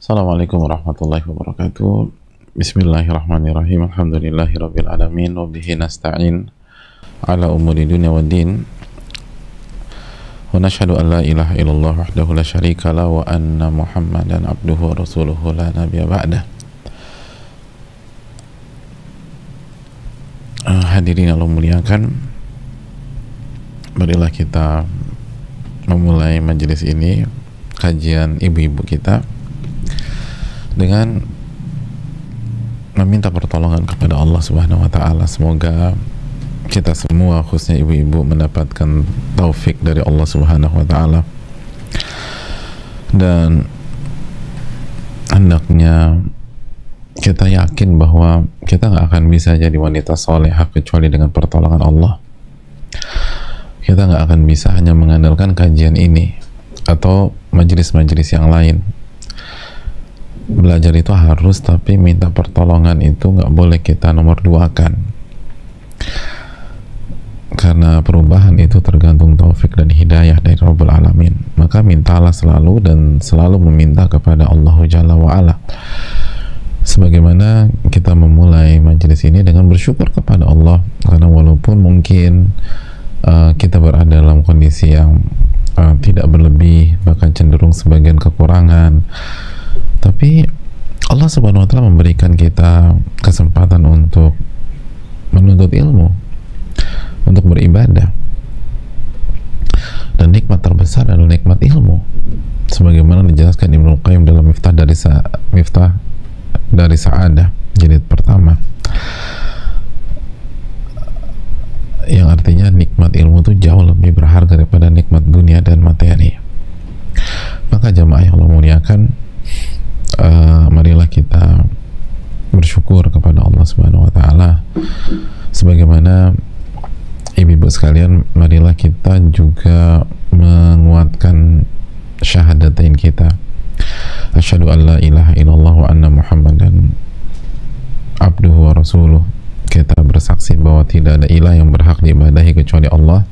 Assalamualaikum warahmatullahi wabarakatuh. Bismillahirrahmanirrahim. Alhamdulillahirabbil alamin wa bihi nasta'in ala umuri dunya waddin. Wa nashhadu an la ilaha illallah wahdahu la syarika la wa anna Muhammadan abduhu wa rasuluhu la nabiyya ba'dah. Hadirin Allah muliakan, marilah kita memulai majelis ini, kajian ibu-ibu kita, dengan meminta pertolongan kepada Allah Subhanahu wa taala. Semoga kita semua, khususnya ibu-ibu, mendapatkan taufik dari Allah Subhanahu wa taala, dan hendaknya kita yakin bahwa kita nggak akan bisa jadi wanita solehah kecuali dengan pertolongan Allah. Kita nggak akan bisa hanya mengandalkan kajian ini atau majelis-majelis yang lain. Belajar itu harus, tapi minta pertolongan itu nggak boleh kita nomor duakan, karena perubahan itu tergantung taufik dan hidayah dari Rabbul Alamin. Maka mintalah selalu, dan selalu meminta kepada Allah Jalla wa'ala, sebagaimana kita memulai majelis ini dengan bersyukur kepada Allah, karena walaupun mungkin kita berada dalam kondisi yang tidak berlebih, bahkan cenderung sebagian kekurangan, tapi Allah Subhanahu wa taala memberikan kita kesempatan untuk menuntut ilmu, untuk beribadah, dan nikmat terbesar adalah nikmat ilmu, sebagaimana dijelaskan Ibnu Qayyim dalam Miftah dari Sa'adah jilid pertama, yang artinya nikmat ilmu itu jauh lebih berharga daripada nikmat dunia dan materi. Maka jamaah yang Allah muliakan, marilah kita bersyukur kepada Allah Subhanahu wa taala, sebagaimana ibu-ibu sekalian, marilah kita juga menguatkan syahadatain kita, asyhadu an la ilaha illallah wa anna Muhammadan abduhu wa rasuluh. Kita bersaksi bahwa tidak ada ilah yang berhak diibadahi kecuali Allah,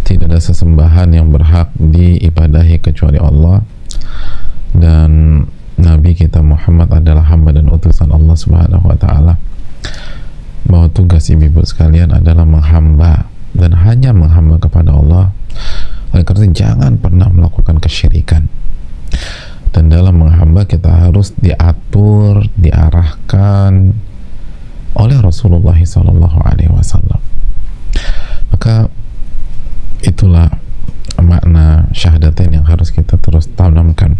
tidak ada sesembahan yang berhak diibadahi kecuali Allah, dan Nabi kita Muhammad adalah hamba dan utusan Allah Subhanahu wa taala. Bahwa tugas ibu-ibu sekalian adalah menghamba, dan hanya menghamba kepada Allah. Oleh karena itu, jangan pernah melakukan kesyirikan. Dan dalam menghamba kita harus diatur, diarahkan oleh Rasulullah SAW. Maka itulah makna syahadatain yang harus kita terus tanamkan.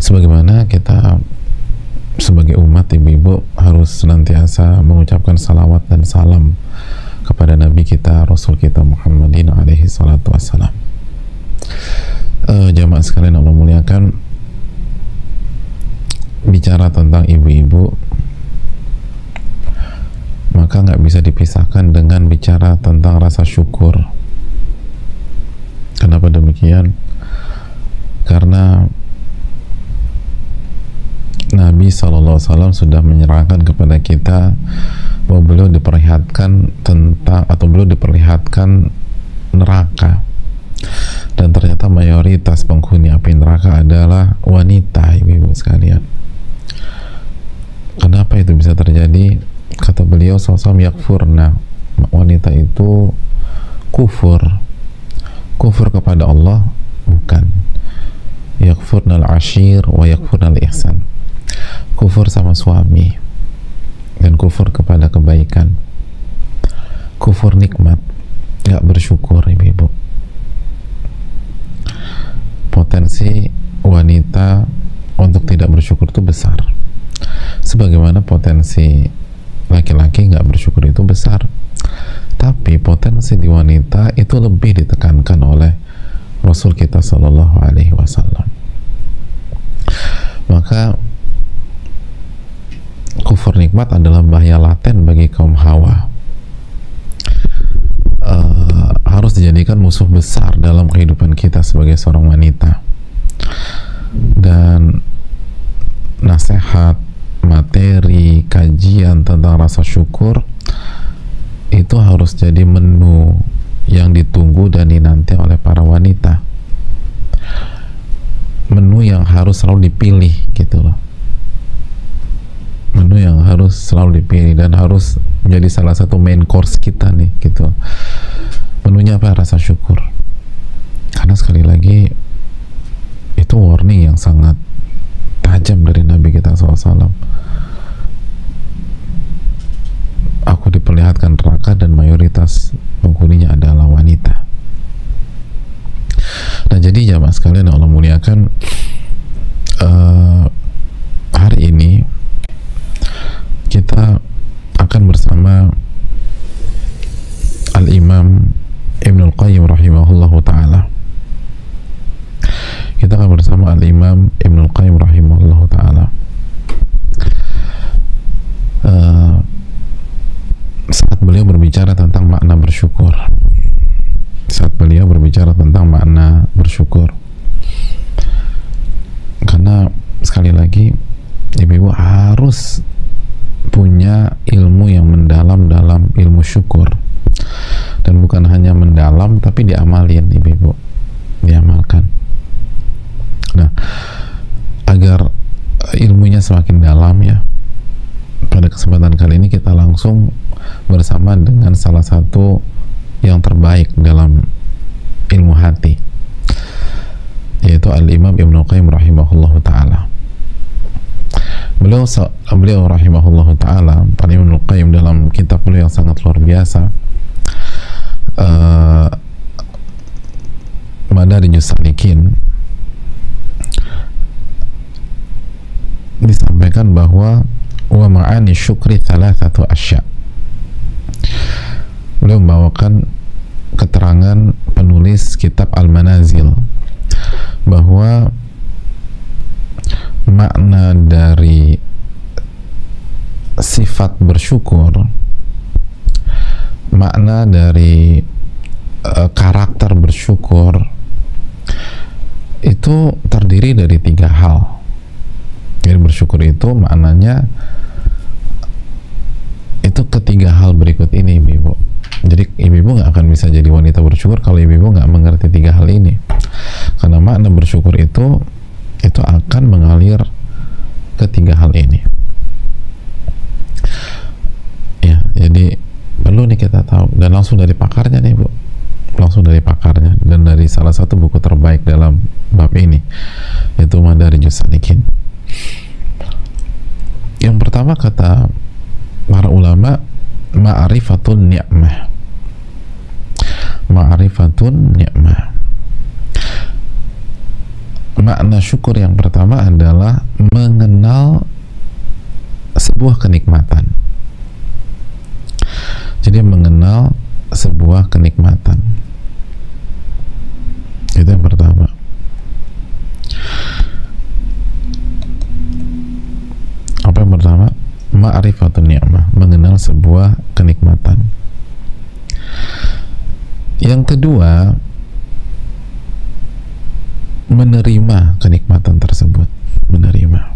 Sebagaimana kita sebagai umat, ibu-ibu harus senantiasa mengucapkan salawat dan salam kepada Nabi kita, Rasul kita Muhammadin alaihi salatu wassalam. Jamaah sekalian Allah muliakan, bicara tentang ibu-ibu, maka nggak bisa dipisahkan dengan bicara tentang rasa syukur. Kenapa demikian? Karena Nabi SAW sudah menyerahkan kepada kita bahwa beliau diperlihatkan tentang, atau beliau diperlihatkan neraka, dan ternyata mayoritas penghuni api neraka adalah wanita, ibu-ibu sekalian. Kenapa itu bisa terjadi? Kata beliau SAW, yakfurna, wanita itu kufur kepada Allah, bukan yakfurna al-ashir wa yakfurna al-ihsan, kufur sama suami dan kufur kepada kebaikan, kufur nikmat, gak bersyukur. Ibu-ibu, potensi wanita untuk tidak bersyukur itu besar, sebagaimana potensi laki-laki nggak bersyukur itu besar. Tapi potensi di wanita itu lebih ditekankan oleh Rasul kita Shallallahu Alaihi Wasallam. Maka kufur nikmat adalah bahaya laten bagi kaum Hawa, harus dijadikan musuh besar dalam kehidupan kita sebagai seorang wanita. Dan nasihat, materi, kajian tentang rasa syukur itu harus jadi menu yang ditunggu dan dinanti oleh para wanita. Menu yang harus selalu dipilih gitu loh, menu yang harus selalu dipilih dan harus menjadi salah satu main course kita nih gitu. Menunya apa? Rasa syukur. Karena sekali lagi itu warning yang sangat tajam dari Nabi kita SAW. Aku diperlihatkan neraka dan mayoritas penghuninya adalah wanita. Nah, jadi jamaah sekalian yang Allah muliakan, hari ini kita akan bersama Al-Imam Ibnul Qayyim rahimahullahu ta'ala. Kita akan bersama Al-Imam Ibnul Qayyim rahimahullahu ta'ala saat beliau berbicara tentang makna bersyukur. Saat beliau berbicara tentang makna bersyukur, karena sekali lagi ibu-ibu harus punya ilmu yang mendalam dalam ilmu syukur, dan bukan hanya mendalam tapi diamalin ibu-ibu, diamalkan. Nah, agar ilmunya semakin dalam ya, pada kesempatan kali ini kita langsung bersama dengan salah satu yang terbaik dalam ilmu hati, yaitu Al-Imam Ibnul Qayyim rahimahullahu ta'ala. Beliau rahimahullahu ta'ala, Al-Imam Ibnul Qayyim dalam kitab beliau yang sangat luar biasa, Madarijus Salikin, disampaikan bahwa wa ma'ani syukri thalathatu asya'. Beliau membawakan keterangan penulis kitab Al-Manazil bahwa makna dari sifat bersyukur, makna dari karakter bersyukur itu terdiri dari 3 hal. Jadi bersyukur itu maknanya itu ketiga hal berikut ini, ibu. Jadi ibu nggak akan bisa jadi wanita bersyukur kalau ibu nggak mengerti 3 hal ini, karena makna bersyukur itu akan mengalir ke 3 hal ini ya. Jadi perlu nih kita tahu, dan langsung dari pakarnya nih, bu, langsung dari pakarnya, dan dari salah satu buku terbaik dalam bab ini, yaitu Madarijus Salikin. Yang pertama kata para ulama, ma'rifatun ni'mah. Ma'rifatun ni'mah. Makna syukur yang pertama adalah mengenal sebuah kenikmatan. Jadi mengenal sebuah kenikmatan. Itu yang pertama. Apa yang pertama? Ma'rifatun ni'mah, mengenal sebuah kenikmatan. Yang kedua, menerima kenikmatan tersebut. Menerima.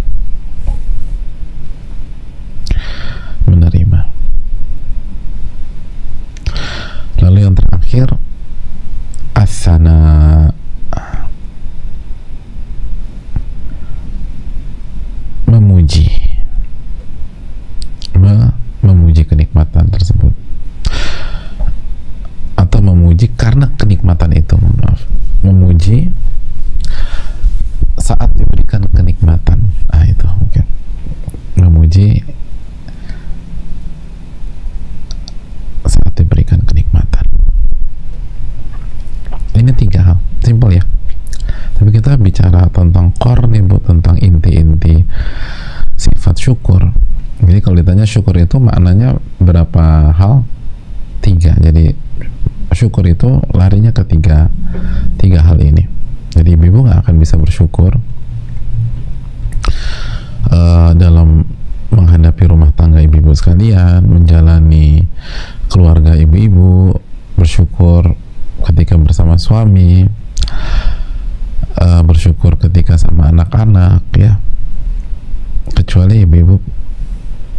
Lalu yang terakhir, as-sana, memuji. Memuji kenikmatan tersebut, atau memuji karena kenikmatan itu, maaf, memuji saat diberikan kenikmatan. Itu mungkin memuji saat diberikan kenikmatan. Ini 3 hal, simpel ya, tapi kita bicara tentang core nih, bu, tentang inti-inti sifat syukur. Jadi kalau ditanya syukur itu maknanya berapa hal? 3. Jadi syukur itu larinya ke tiga hal ini. Jadi ibu nggak akan bisa bersyukur dalam menghadapi rumah tangga ibu-ibu sekalian, menjalani keluarga ibu-ibu, bersyukur ketika bersama suami, bersyukur ketika sama anak-anak ya, kecuali ibu-ibu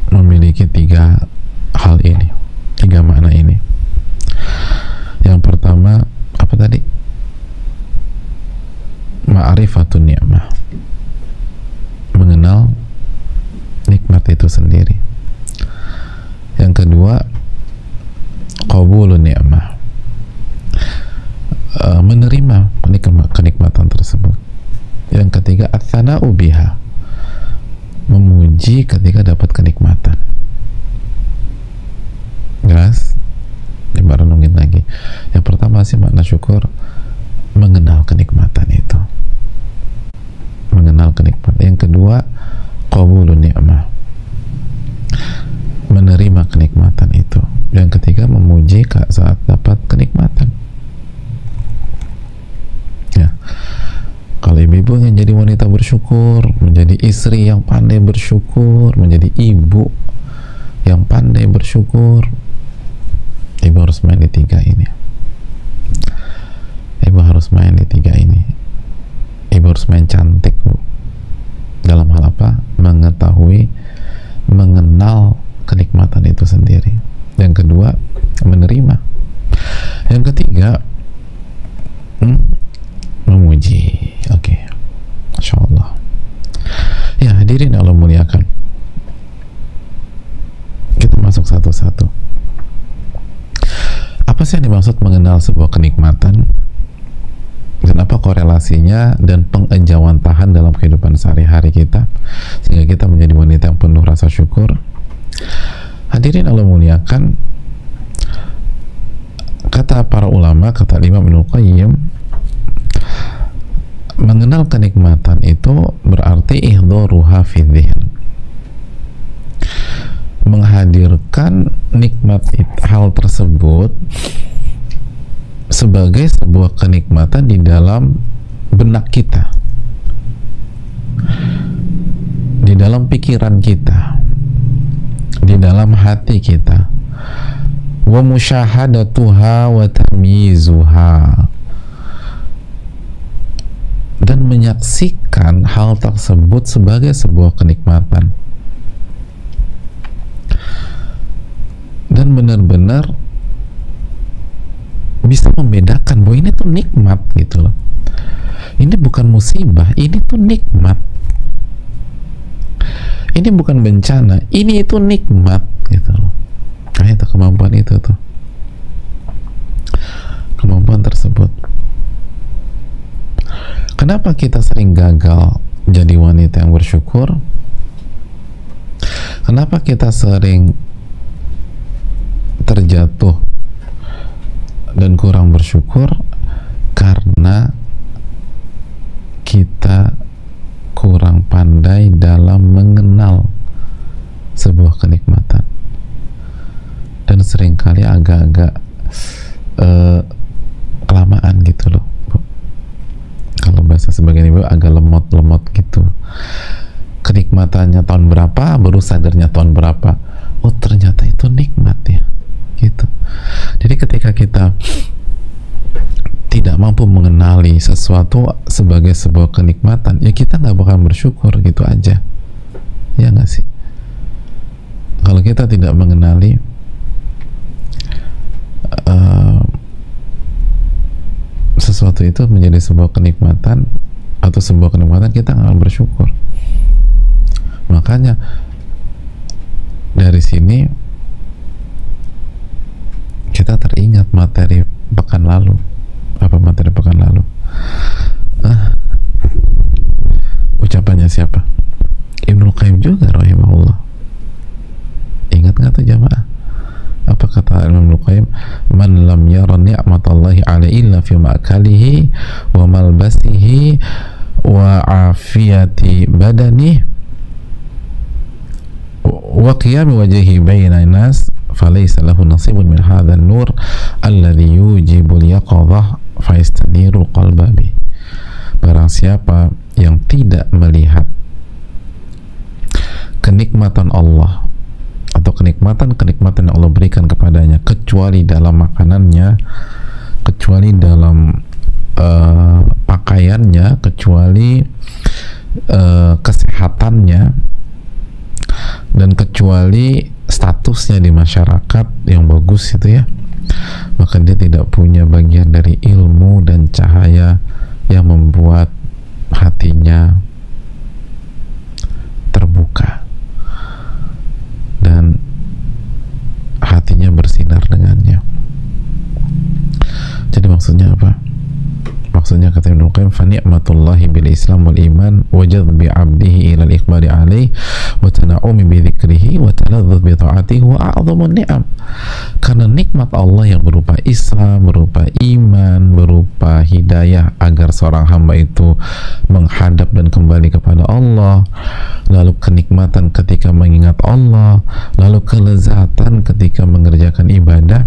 memiliki 3 hal ini, 3 makna ini. Yang pertama apa tadi? Ma'rifatun ni'mah, itu sendiri. Yang kedua, qabulun ni'mah, menerima kenikmatan tersebut. Yang ketiga, ats-tsana'u biha, memuji ketika dapat kenikmatan. Jelas? Coba renungin lagi. Yang pertama sih makna syukur, mengenal kenikmatan itu, mengenal kenikmatan. Yang kedua, qabulun ni'mah, menerima kenikmatan itu. Yang ketiga, memuji saat dapat kenikmatan. Ya, kalau ibu-ibu yang jadi wanita bersyukur, menjadi istri yang pandai bersyukur, menjadi ibu yang pandai bersyukur, ibu harus main di tiga ini. Ibu harus main di tiga ini. Ibu harus main cantik, Bu. Dalam hal apa? Mengetahui, mengenal kenikmatan itu sendiri. Yang kedua, menerima. Yang ketiga, memuji. Oke. Masya Allah. Ya, hadirin Allah muliakan. Kita masuk satu-satu. Apa sih yang dimaksud mengenal sebuah kenikmatan? Dan apa korelasinya dan pengejawantahan dalam kehidupan sehari-hari kita sehingga kita menjadi wanita yang penuh rasa syukur? Hadirin Allah muliakan, kata para ulama, kata Imam Ibnu Qayyim, mengenal kenikmatan itu berarti ihdharuha fi dzihn, menghadirkan nikmat hal tersebut sebagai sebuah kenikmatan di dalam benak kita, di dalam pikiran kita, di dalam hati kita, wa musyahadatuha wa tamyizuha, dan menyaksikan hal tersebut sebagai sebuah kenikmatan dan benar-benar bisa membedakan bahwa ini tuh nikmat gitu loh. Ini bukan musibah, ini tuh nikmat. Ini bukan bencana, ini itu nikmat gitu loh. Nah, itu kemampuan itu tuh. Kemampuan tersebut. Kenapa kita sering gagal jadi wanita yang bersyukur? Kenapa kita sering terjatuh dan kurang bersyukur? Karena kita kurang pandai dalam mengenal sebuah kenikmatan, dan seringkali agak-agak kelamaan gitu loh. Kalau bahasa sebagian ibu agak lemot-lemot gitu. Kenikmatannya tahun berapa, baru sadarnya tahun berapa. Oh, ternyata itu nikmat ya, gitu. Jadi ketika kita tidak mampu mengenali sesuatu sebagai sebuah kenikmatan, ya kita nggak bakal bersyukur gitu aja, ya nggak sih? Kalau kita tidak mengenali sesuatu itu menjadi sebuah kenikmatan atau sebuah kenikmatan, kita nggak akan bersyukur. Makanya dari sini kita teringat materi pekan lalu. Apa materi pekan lalu? Ucapannya siapa? Ibnu Qayyim juga rahimahullah. Ingat nggak tuh jamaah? Apa kata Ibnu Qayyim? Man lam yara ni'matallahi alaihi illa fi ma'kalihi wa malbasihi wa afiyati badanihi wa qiyami wajhihi baina nas falaysa lahu nasibun min hadzal nur alladhi yujibul yaqadhah faistanirul qalba bi. Barang siapa yang tidak melihat kenikmatan Allah atau kenikmatan yang Allah berikan kepadanya, kecuali dalam makanannya, kecuali dalam pakaiannya, kecuali kesehatannya, dan kecuali statusnya di masyarakat yang bagus itu ya, maka dia tidak punya bagian dari ilmu dan cahaya yang membuat hatinya terbuka, Maksudnya kata Ibnu Qayyim, fa ni'matullahi bil Islam wal iman wa jadbi 'abdihi ila al-iqbali 'alaihi wa tana'umi bi dzikrihi wa taladzuz bi ta'atihi wa a'dhamun ni'am. Karena nikmat Allah yang berupa Islam, berupa iman, berupa hidayah agar seorang hamba itu menghadap dan kembali kepada Allah, lalu kenikmatan ketika mengingat Allah, lalu kelezatan ketika mengerjakan ibadah,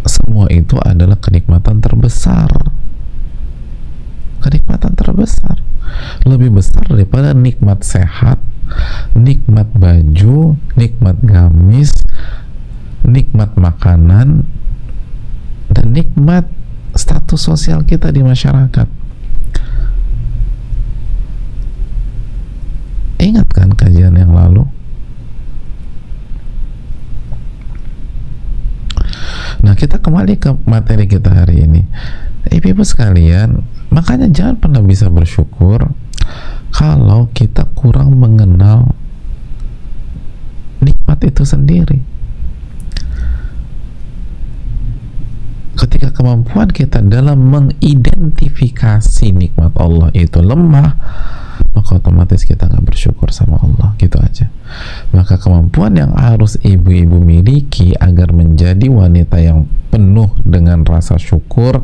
semua itu adalah kenikmatan terbesar. Kenikmatan terbesar, lebih besar daripada nikmat sehat, nikmat baju, nikmat gamis, nikmat makanan, dan nikmat status sosial kita di masyarakat. Ingat kan kajian yang lalu? Nah, kita kembali ke materi kita hari ini. Ibu-ibu sekalian, makanya jangan pernah bisa bersyukur kalau kita kurang mengenal nikmat itu sendiri. Ketika kemampuan kita dalam mengidentifikasi nikmat Allah itu lemah, maka otomatis kita nggak bersyukur sama Allah, gitu aja. Maka kemampuan yang harus ibu-ibu miliki agar menjadi wanita yang penuh dengan rasa syukur,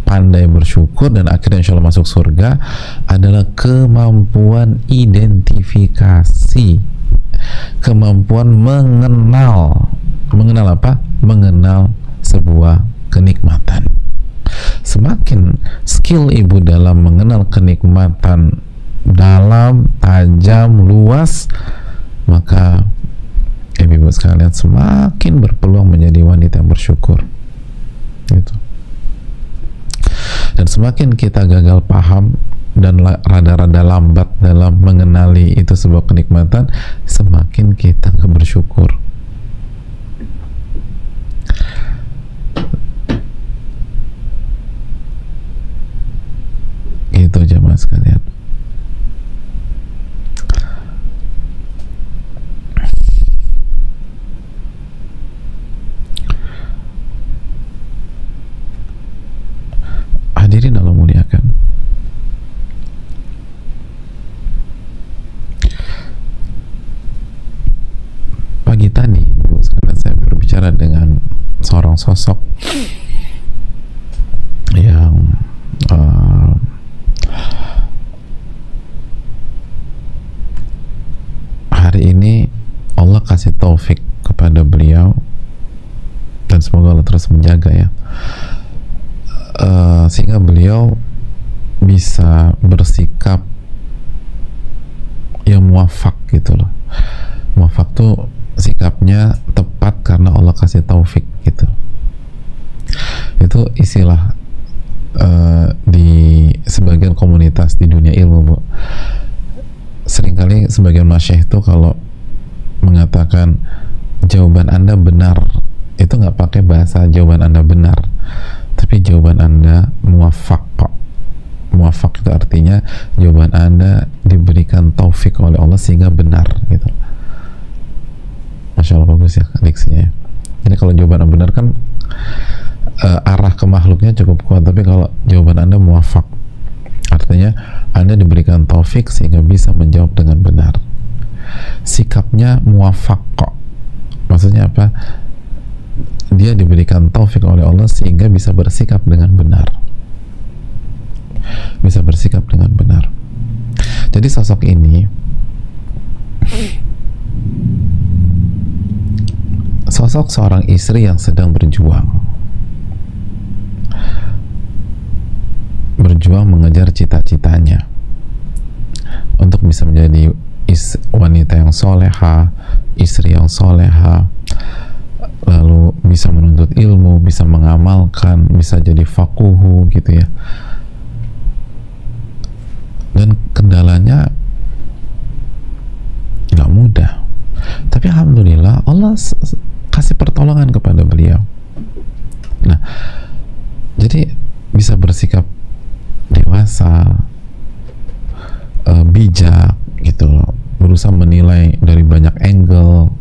pandai bersyukur, dan akhirnya insya Allah masuk surga adalah kemampuan identifikasi, kemampuan mengenal apa? Mengenal sebuah kenikmatan. Semakin skill ibu dalam mengenal kenikmatan dalam, tajam, luas, maka ibu-ibu sekalian semakin berpeluang menjadi wanita yang bersyukur, gitu. Dan semakin kita gagal paham dan rada-rada lambat dalam mengenali itu sebuah kenikmatan, semakin kita bersyukur. Itu jemaah sekalian. Hadirin Allah muliakan, pagi tadi saya berbicara dengan seorang sosok yang hari ini Allah kasih taufik kepada beliau, dan semoga Allah terus menjaga ya, sehingga beliau bisa bersikap yang muafak gitu loh. Muafak tuh sikapnya tepat karena Allah kasih taufik gitu. Itu istilah di sebagian komunitas di dunia ilmu, Bu. Seringkali sebagian masyayikh itu kalau mengatakan jawaban Anda benar, itu nggak pakai bahasa jawaban Anda benar, tapi jawaban Anda muwafaq. Muwafaq itu artinya jawaban Anda diberikan taufik oleh Allah sehingga benar gitu. Masya Allah, bagus ya diksinya. Jadi kalau jawaban Anda benar kan arah ke makhluknya cukup kuat, tapi kalau jawaban Anda muwafaq artinya Anda diberikan taufik sehingga bisa menjawab dengan benar. Sikapnya muwafaq, maksudnya apa? Dia diberikan taufik oleh Allah sehingga bisa bersikap dengan benar, bisa bersikap dengan benar. Jadi sosok ini sosok seorang istri yang sedang berjuang mengejar cita-citanya untuk bisa menjadi wanita yang soleha, istri yang soleha, lalu bisa menuntut ilmu, bisa mengamalkan, bisa jadi faquhu gitu ya. Dan kendalanya nggak mudah, tapi alhamdulillah Allah kasih pertolongan kepada beliau. Nah, jadi bisa bersikap dewasa, bijak gitu loh, berusaha menilai dari banyak angle,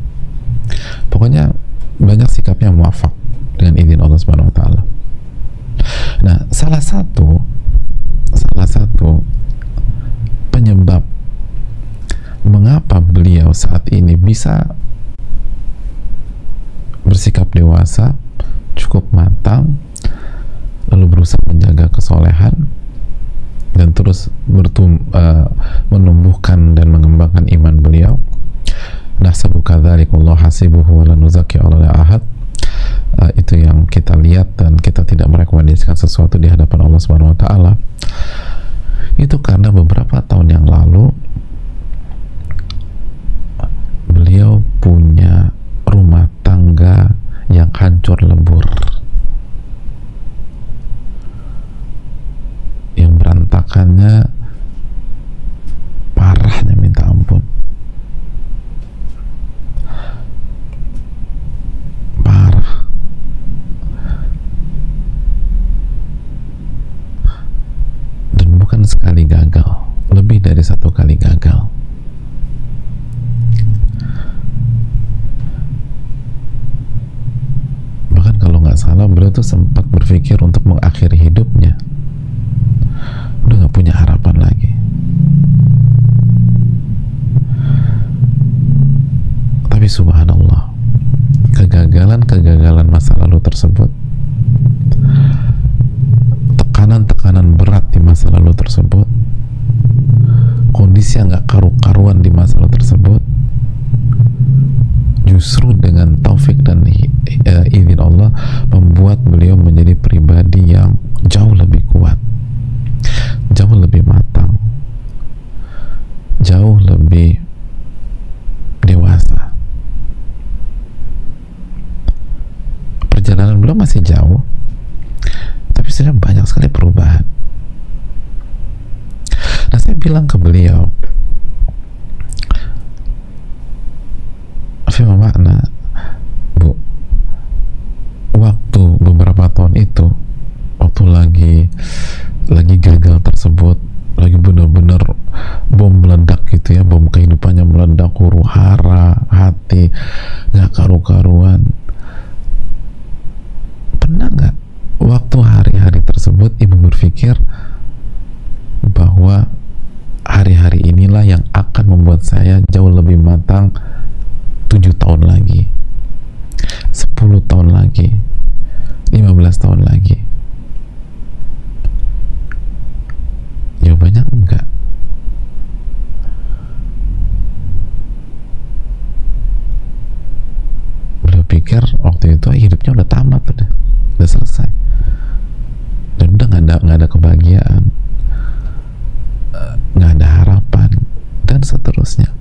pokoknya banyak sikapnya muafak dengan izin Allah Subhanahu wa taala. Nah, salah satu penyebab mengapa beliau saat ini bisa bersikap dewasa, cukup matang, lalu berusaha menjaga kesolehan dan terus menumbuhkan dan mengembangkan iman beliau. Nahsabu kadzalikullahu hasibuhu wa la nuzakki 'ala ahad. Itu yang kita lihat, dan kita tidak merekomendasikan sesuatu di hadapan Allah Subhanahu wa taala. Itu karena beberapa tahun yang lalu beliau punya rumah tangga yang hancur lebur, yang berantakannya parahnya minta ampun, parah. Dan bukan sekali gagal, lebih dari satu kali gagal. Bahkan kalau nggak salah beliau tuh sempat berpikir untuk mengakhiri hidupnya, udah nggak punya harapan lagi. Tapi subhanallah, kegagalan masa lalu tersebut, tekanan berat di masa lalu tersebut, kondisi yang nggak karu-karuan di masa lalu tersebut, justru dengan taufik dan izin Allah membuat beliau menjadi pribadi yang jauh lebih kuat, jauh lebih matang, jauh lebih dewasa. Perjalanan beliau masih jauh, tapi sudah banyak sekali perubahan. Nah, saya bilang ke beliau, fima makna, Bu, waktu beberapa tahun itu, waktu lagi gagal tersebut, lagi benar-benar bom meledak gitu ya, bom kehidupannya meledak, huru hara, hati nggak karu-karuan. Pernah nggak waktu hari-hari tersebut ibu berpikir bahwa hari-hari inilah yang akan membuat saya jauh lebih matang 7 tahun lagi, 10 tahun lagi, 15 tahun lagi? Jawabannya enggak. Beliau pikir waktu itu hidupnya udah tamat, udah selesai, dan udah nggak ada kebahagiaan, nggak ada harapan, dan seterusnya.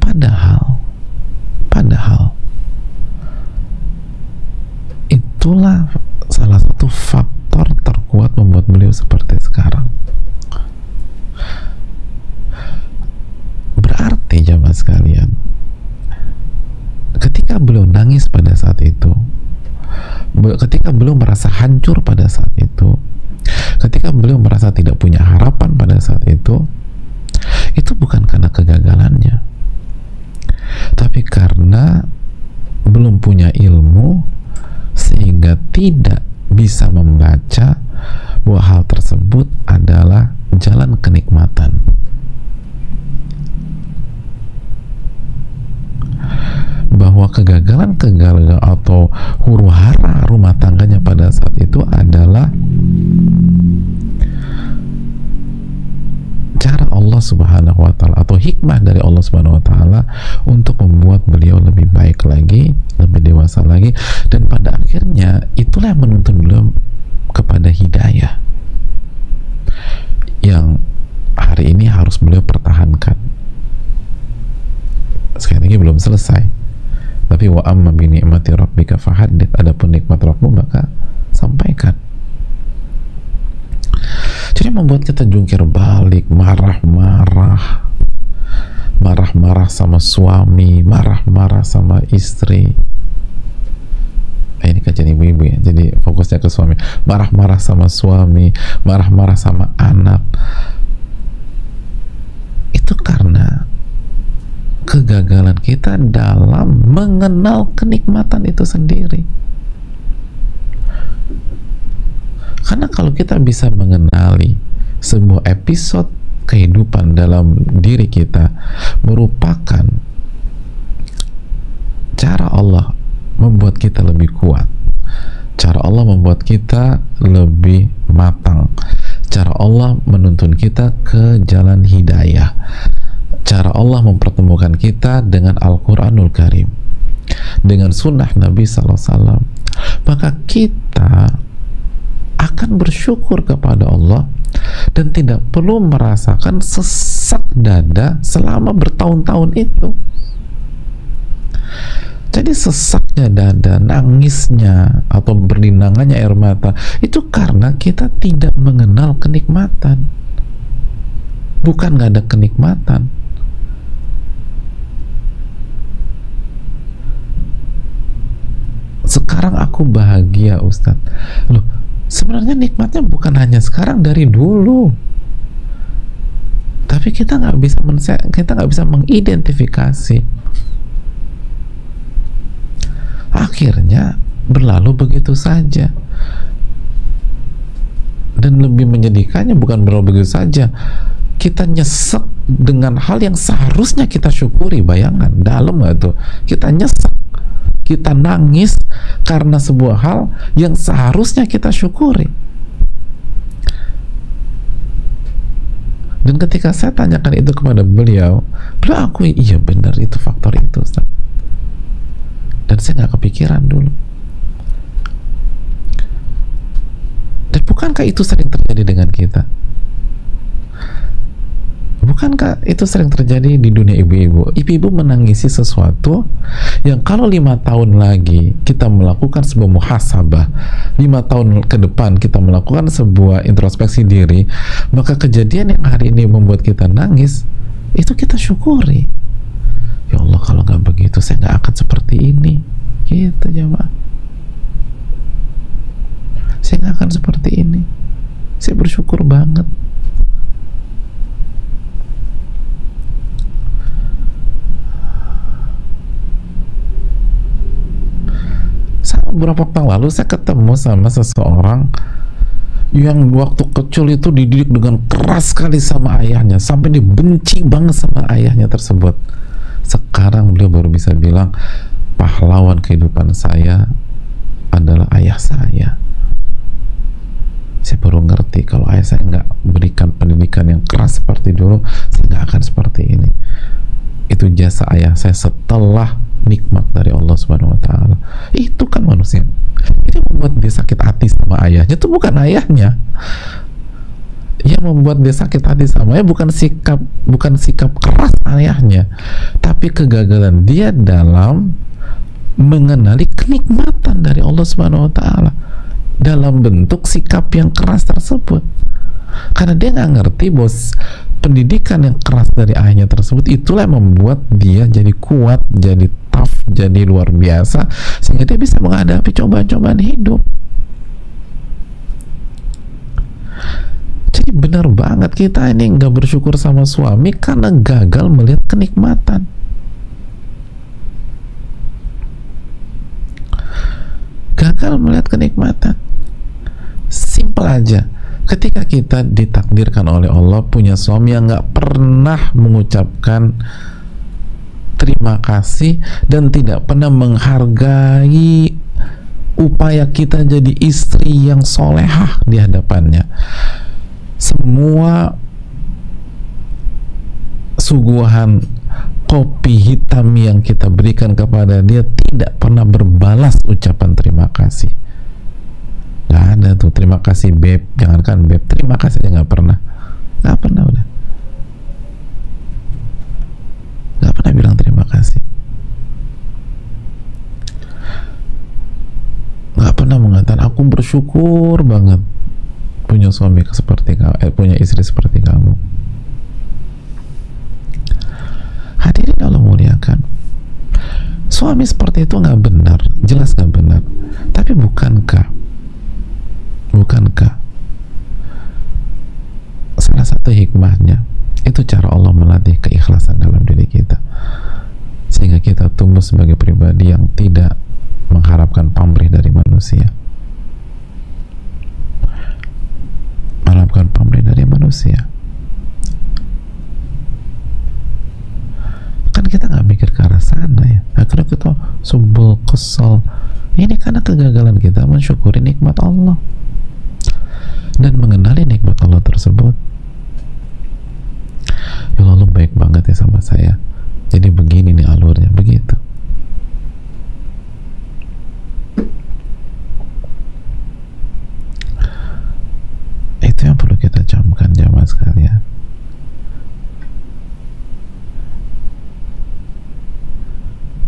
Padahal itulah salah satu faktor terkuat membuat beliau seperti sekarang. Berarti jamaah sekalian, ketika beliau nangis pada saat itu, ketika beliau merasa hancur pada saat itu, ketika beliau merasa tidak punya harapan pada saat itu bukan karena kegagalannya, tapi karena belum punya ilmu sehingga tidak bisa membaca bahwa hal tersebut adalah jalan kenikmatan. Bahwa kegagalan atau huru hara rumah tangganya pada saat itu adalah cara Allah Subhanahu wa ta'ala atau hikmah dari Allah Subhanahu wa ta'ala untuk membuat beliau lebih baik lagi, lebih dewasa lagi, dan pada akhirnya itulah yang menuntun beliau kepada hidayah yang hari ini harus beliau pertahankan. Sekali lagi belum selesai, tapi wa amma bi ni'mati rabbika fahaddits, adapun nikmat Rabbmu maka sampaikan. Jadi membuat kita jungkir balik, marah-marah sama suami, marah-marah sama istri. Ini kajian ibu-ibu ya, jadi fokusnya ke suami. Marah-marah sama suami, marah-marah sama anak, itu karena kegagalan kita dalam mengenal kenikmatan itu sendiri. kita bisa mengenali sebuah episode kehidupan dalam diri kita merupakan cara Allah membuat kita lebih kuat, cara Allah membuat kita lebih matang, cara Allah menuntun kita ke jalan hidayah, cara Allah mempertemukan kita dengan Al-Quranul Karim, dengan sunnah Nabi SAW, maka kita akan bersyukur kepada Allah dan tidak perlu merasakan sesak dada selama bertahun-tahun itu. Jadi sesaknya dada, nangisnya atau berlinangannya air mata itu karena kita tidak mengenal kenikmatan, bukan nggak ada kenikmatan. Sekarang aku bahagia, Ustadz. Loh, sebenarnya nikmatnya bukan hanya sekarang, dari dulu. Tapi kita nggak bisa mengidentifikasi. Akhirnya berlalu begitu saja. Dan lebih menyedihkannya bukan berlalu begitu saja, kita nyesek dengan hal yang seharusnya kita syukuri. Bayangkan, dalam nggak tuh? Kita nyesek, kita nangis karena sebuah hal yang seharusnya kita syukuri. Dan ketika saya tanyakan itu kepada beliau akui, iya benar itu faktor itu, Ustaz. Dan saya nggak kepikiran dulu. Dan bukankah itu sering terjadi dengan kita? Bukankah itu sering terjadi di dunia ibu-ibu? Ibu-ibu menangisi sesuatu yang kalau 5 tahun lagi kita melakukan sebuah muhasabah, 5 tahun ke depan kita melakukan sebuah introspeksi diri, maka kejadian yang hari ini membuat kita nangis, itu kita syukuri. Ya Allah, kalau nggak begitu saya nggak akan seperti ini. Gitu jemaah. Saya nggak akan seperti ini. Saya bersyukur banget. Sama beberapa waktu lalu saya ketemu sama seseorang yang waktu kecil itu dididik dengan keras sekali sama ayahnya, sampai dibenci banget sama ayahnya tersebut. Sekarang beliau baru bisa bilang, pahlawan kehidupan saya adalah ayah saya. Saya baru ngerti kalau ayah saya nggak berikan pendidikan yang keras seperti dulu, saya nggak akan seperti ini. Itu jasa ayah saya setelah nikmat dari Allah Subhanahu wa Ta'ala. Itu kan manusia. Ini membuat dia sakit hati sama ayahnya, itu bukan ayahnya. Yang membuat dia sakit hati sama ayah bukan sikap keras ayahnya, tapi kegagalan dia dalam mengenali kenikmatan dari Allah Subhanahu wa Ta'ala dalam bentuk sikap yang keras tersebut. Karena dia nggak ngerti bos, pendidikan yang keras dari ayahnya tersebut itulah yang membuat dia jadi kuat, jadi tough, jadi luar biasa, sehingga dia bisa menghadapi cobaan-cobaan hidup. Jadi benar banget, kita ini nggak bersyukur sama suami karena gagal melihat kenikmatan. Gagal melihat kenikmatan. Simpel aja. Ketika kita ditakdirkan oleh Allah punya suami yang nggak pernah mengucapkan terima kasih dan tidak pernah menghargai upaya kita jadi istri yang solehah di hadapannya, semua suguhan kopi hitam yang kita berikan kepada dia tidak pernah berbalas ucapan terima kasih. Nggak ada tuh terima kasih beb, jangankan beb, terima kasih aja nggak pernah udah nggak pernah bilang terima kasih, nggak pernah mengatakan aku bersyukur banget punya suami seperti kamu, punya istri seperti kamu. Hadirin Allah muliakan, suami seperti itu nggak benar, jelas nggak benar. Tapi bukankah salah satu hikmahnya itu cara Allah melatih keikhlasan dalam diri kita, sehingga kita tumbuh sebagai pribadi yang tidak mengharapkan pamrih dari manusia. manusia. Kan kita nggak mikir ke arah sana ya, akhirnya kita sebel, kesel. Ini karena kegagalan kita mensyukuri nikmat Allah dan mengenali nikmat Allah tersebut. Ya Allah, lu baik banget ya sama saya, jadi begini nih alurnya, begitu. Itu yang perlu kita camkan jamaah sekalian.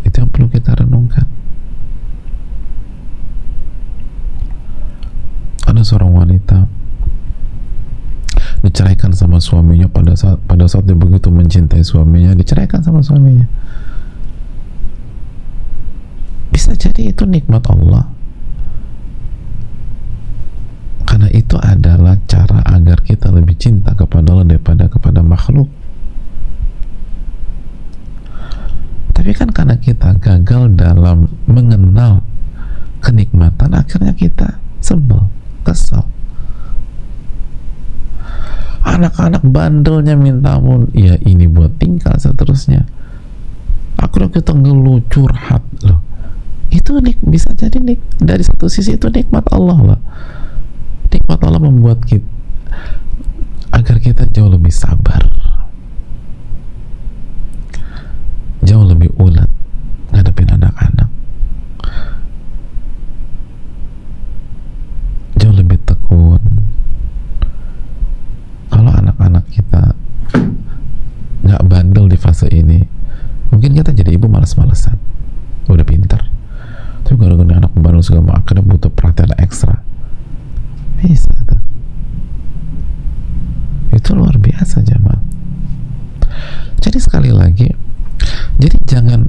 Itu yang perlu kita renungkan. Ada seorang wanita diceraikan sama suaminya pada saat dia begitu mencintai suaminya, diceraikan sama suaminya. Bisa jadi itu nikmat Allah, karena itu adalah cara agar kita lebih cinta kepada Allah daripada kepada makhluk. Tapi kan karena kita gagal dalam mengenal kenikmatan, akhirnya kita sebel, kesel. Anak-anak bandelnya minta ampun, ya ini buat tingkah seterusnya. Akhirnya kita ngeluh, curhat loh. Itu bisa jadi dari satu sisi itu nikmat Allah loh. Nikmat Allah membuat kita agar kita jauh lebih sabar, jauh lebih ulet ngadepin anak-anak, jauh lebih tekun. Kalau anak-anak kita nggak bandel di fase ini, mungkin kita jadi ibu malas-malesan, udah pintar, tapi gara-gara anak bandel segala akhirnya butuh perhatian ekstra. Bisa tuh. Itu luar biasa jamaah. Jadi sekali lagi, jadi jangan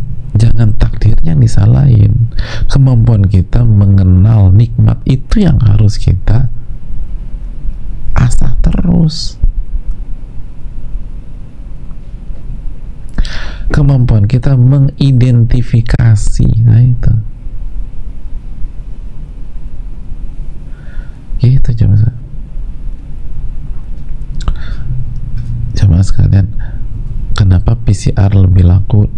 takdirnya disalahin. Kemampuan kita mengenal nikmat itu yang harus kita asah terus. Kemampuan kita mengidentifikasi, nah itu gitu jamaah sekalian. Kenapa PCR lebih laku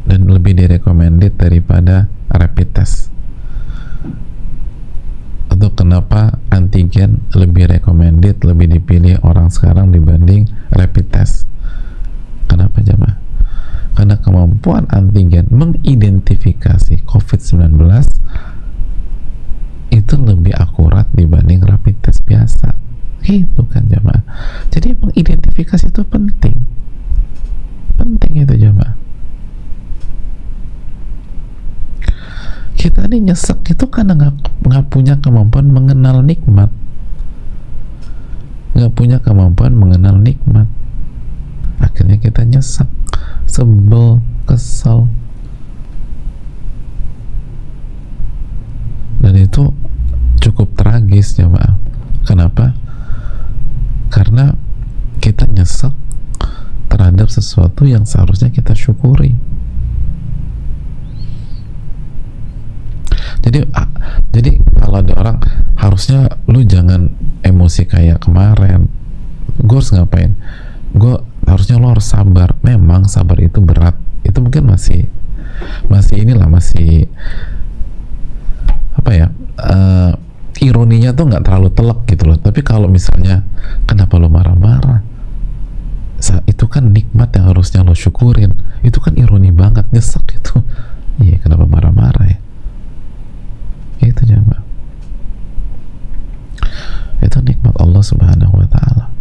dan lebih direcommended daripada rapid test? Atau kenapa antigen lebih recommended, lebih dipilih orang sekarang dibanding rapid test? Kenapa jamaah? Karena kemampuan antigen mengidentifikasi COVID-19 itu lebih akurat dibanding rapid test biasa. Gitu kan jamaah. Jadi mengidentifikasi itu penting itu jamaah. Kita ini nyesek itu karena nggak punya kemampuan mengenal nikmat, nggak punya kemampuan mengenal nikmat. Akhirnya kita nyesek, sebel, kesel, dan itu cukup tragis jamaah. Kenapa? Karena kita nyesek terhadap sesuatu yang seharusnya kita syukuri. Jadi kalau ada orang, harusnya lu jangan emosi kayak kemarin, gue harus ngapain, harusnya lo harus sabar. Memang sabar itu berat, itu mungkin masih apa ya, ironinya tuh nggak terlalu telak gitu loh. Tapi kalau misalnya kenapa lo marah-marah, itu kan nikmat yang harusnya lo syukurin, itu kan ironi banget, nyesek itu. Iya, kenapa marah-marah ya? Itu jamaah, itu nikmat Allah Subhanahu wa ta'ala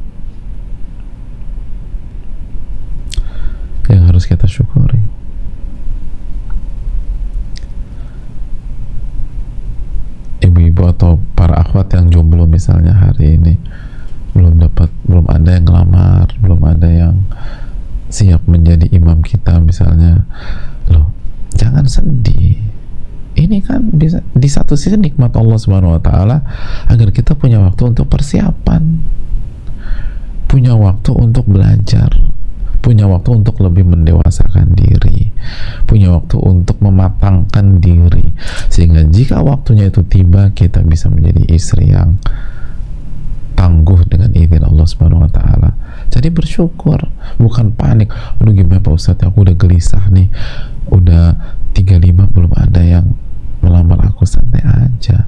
yang harus kita syukuri. Ibu-ibu atau para akhwat yang jomblo misalnya hari ini belum ada yang ngelamar, belum ada yang siap menjadi imam kita misalnya, loh, jangan sedih. Ini kan bisa di satu sisi nikmat Allah Subhanahu wa ta'ala agar kita punya waktu untuk persiapan, punya waktu untuk belajar, punya waktu untuk lebih mendewasakan diri, punya waktu untuk mematangkan diri, sehingga jika waktunya itu tiba kita bisa menjadi istri yang tangguh dengan izin Allah Subhanahu wa taala. Jadi bersyukur, bukan panik. Aduh gimana Pak Ustadz, aku udah gelisah nih, udah 35 belum ada yang melamar aku. Santai aja,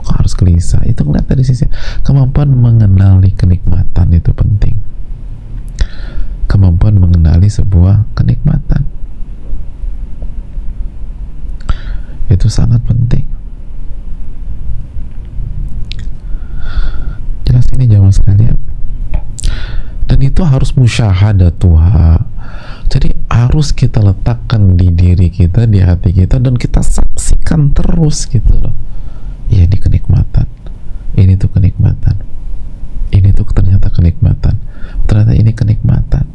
kok harus gelisah? Itu ngeliat dari sisi kemampuan mengenali kenikmatan, itu penting. Kemampuan mengenali sebuah kenikmatan itu sangat penting. Jelas ini jamaah sekalian, dan itu harus musyahadatuha. Jadi harus kita letakkan di diri kita, di hati kita, dan kita saksikan terus gitu loh. Ya, ini kenikmatan, ini tuh kenikmatan, ini tuh ternyata kenikmatan, ternyata ini kenikmatan.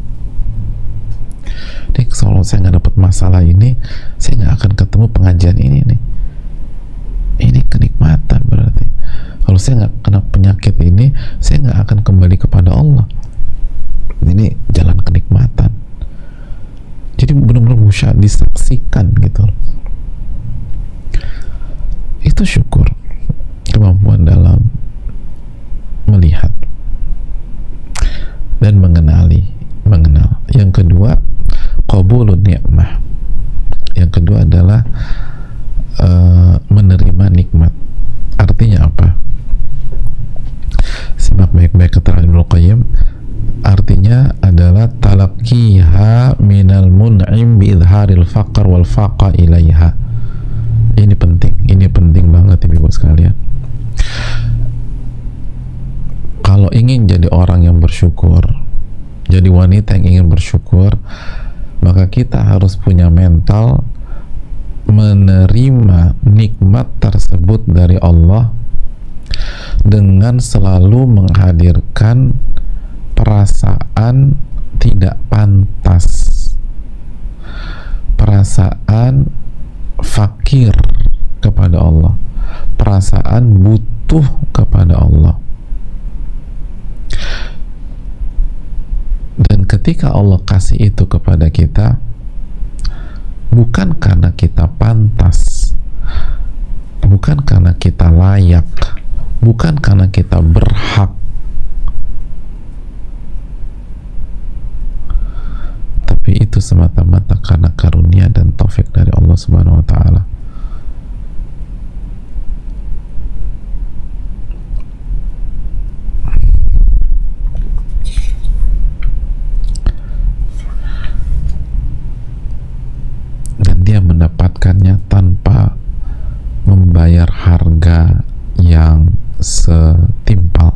Jadi kalau saya nggak dapat masalah ini, saya nggak akan ketemu pengajian ini nih. Ini kenikmatan berarti. Kalau saya nggak kena penyakit ini, saya nggak akan kembali kepada Allah. Ini jalan kenikmatan. Jadi benar-benar musyahad, disaksikan gitu. Itu syukur, kemampuan dalam melihat dan mengenal. Yang kedua, qabulun ni'mah. Yang kedua adalah menerima nikmat. Artinya apa? Simak baik-baik keterangan Ibnu Qayyim. Artinya adalah talaqqiha minal mun'im bi idharil faqr wal faqa ilaiha. Ini penting banget Ibu sekalian. Kalau ingin jadi orang yang bersyukur, jadi wanita yang ingin bersyukur, maka kita harus punya mental menerima nikmat tersebut dari Allah dengan selalu menghadirkan perasaan tidak pantas, perasaan fakir kepada Allah, perasaan butuh kepada Allah. Dan ketika Allah kasih itu kepada kita, bukan karena kita pantas, bukan karena kita layak, bukan karena kita berhak, tapi itu semata-mata karena karunia dan taufik dari Allah Subhanahu wa taala. Dia mendapatkannya tanpa membayar harga yang setimpal,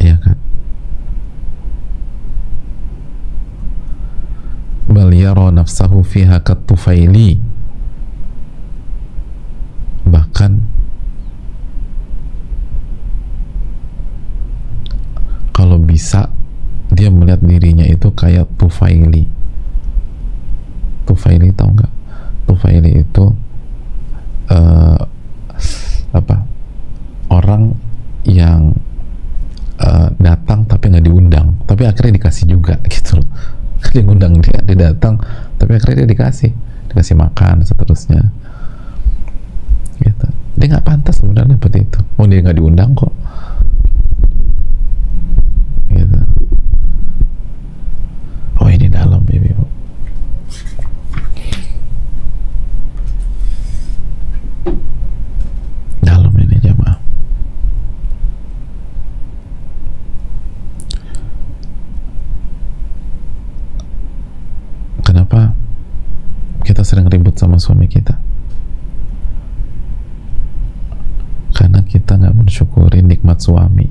ya kan? Bal yara nafsahu fiha katufaili. Bahkan kalau bisa dia melihat dirinya itu kayak Tufaili. Tufaili tahu nggak? Tufaili itu orang yang datang tapi nggak diundang, tapi akhirnya dikasih juga gitu loh. Dia ngundang dia datang, tapi akhirnya dia dikasih makan seterusnya gitu. Dia nggak pantas sebenarnya seperti itu. Oh, dia nggak diundang kok gitu. Oh, ini dalam Ibu. Dalam ini jamaah. Kenapa kita sering ribut sama suami kita? Karena kita nggak mensyukuri nikmat suami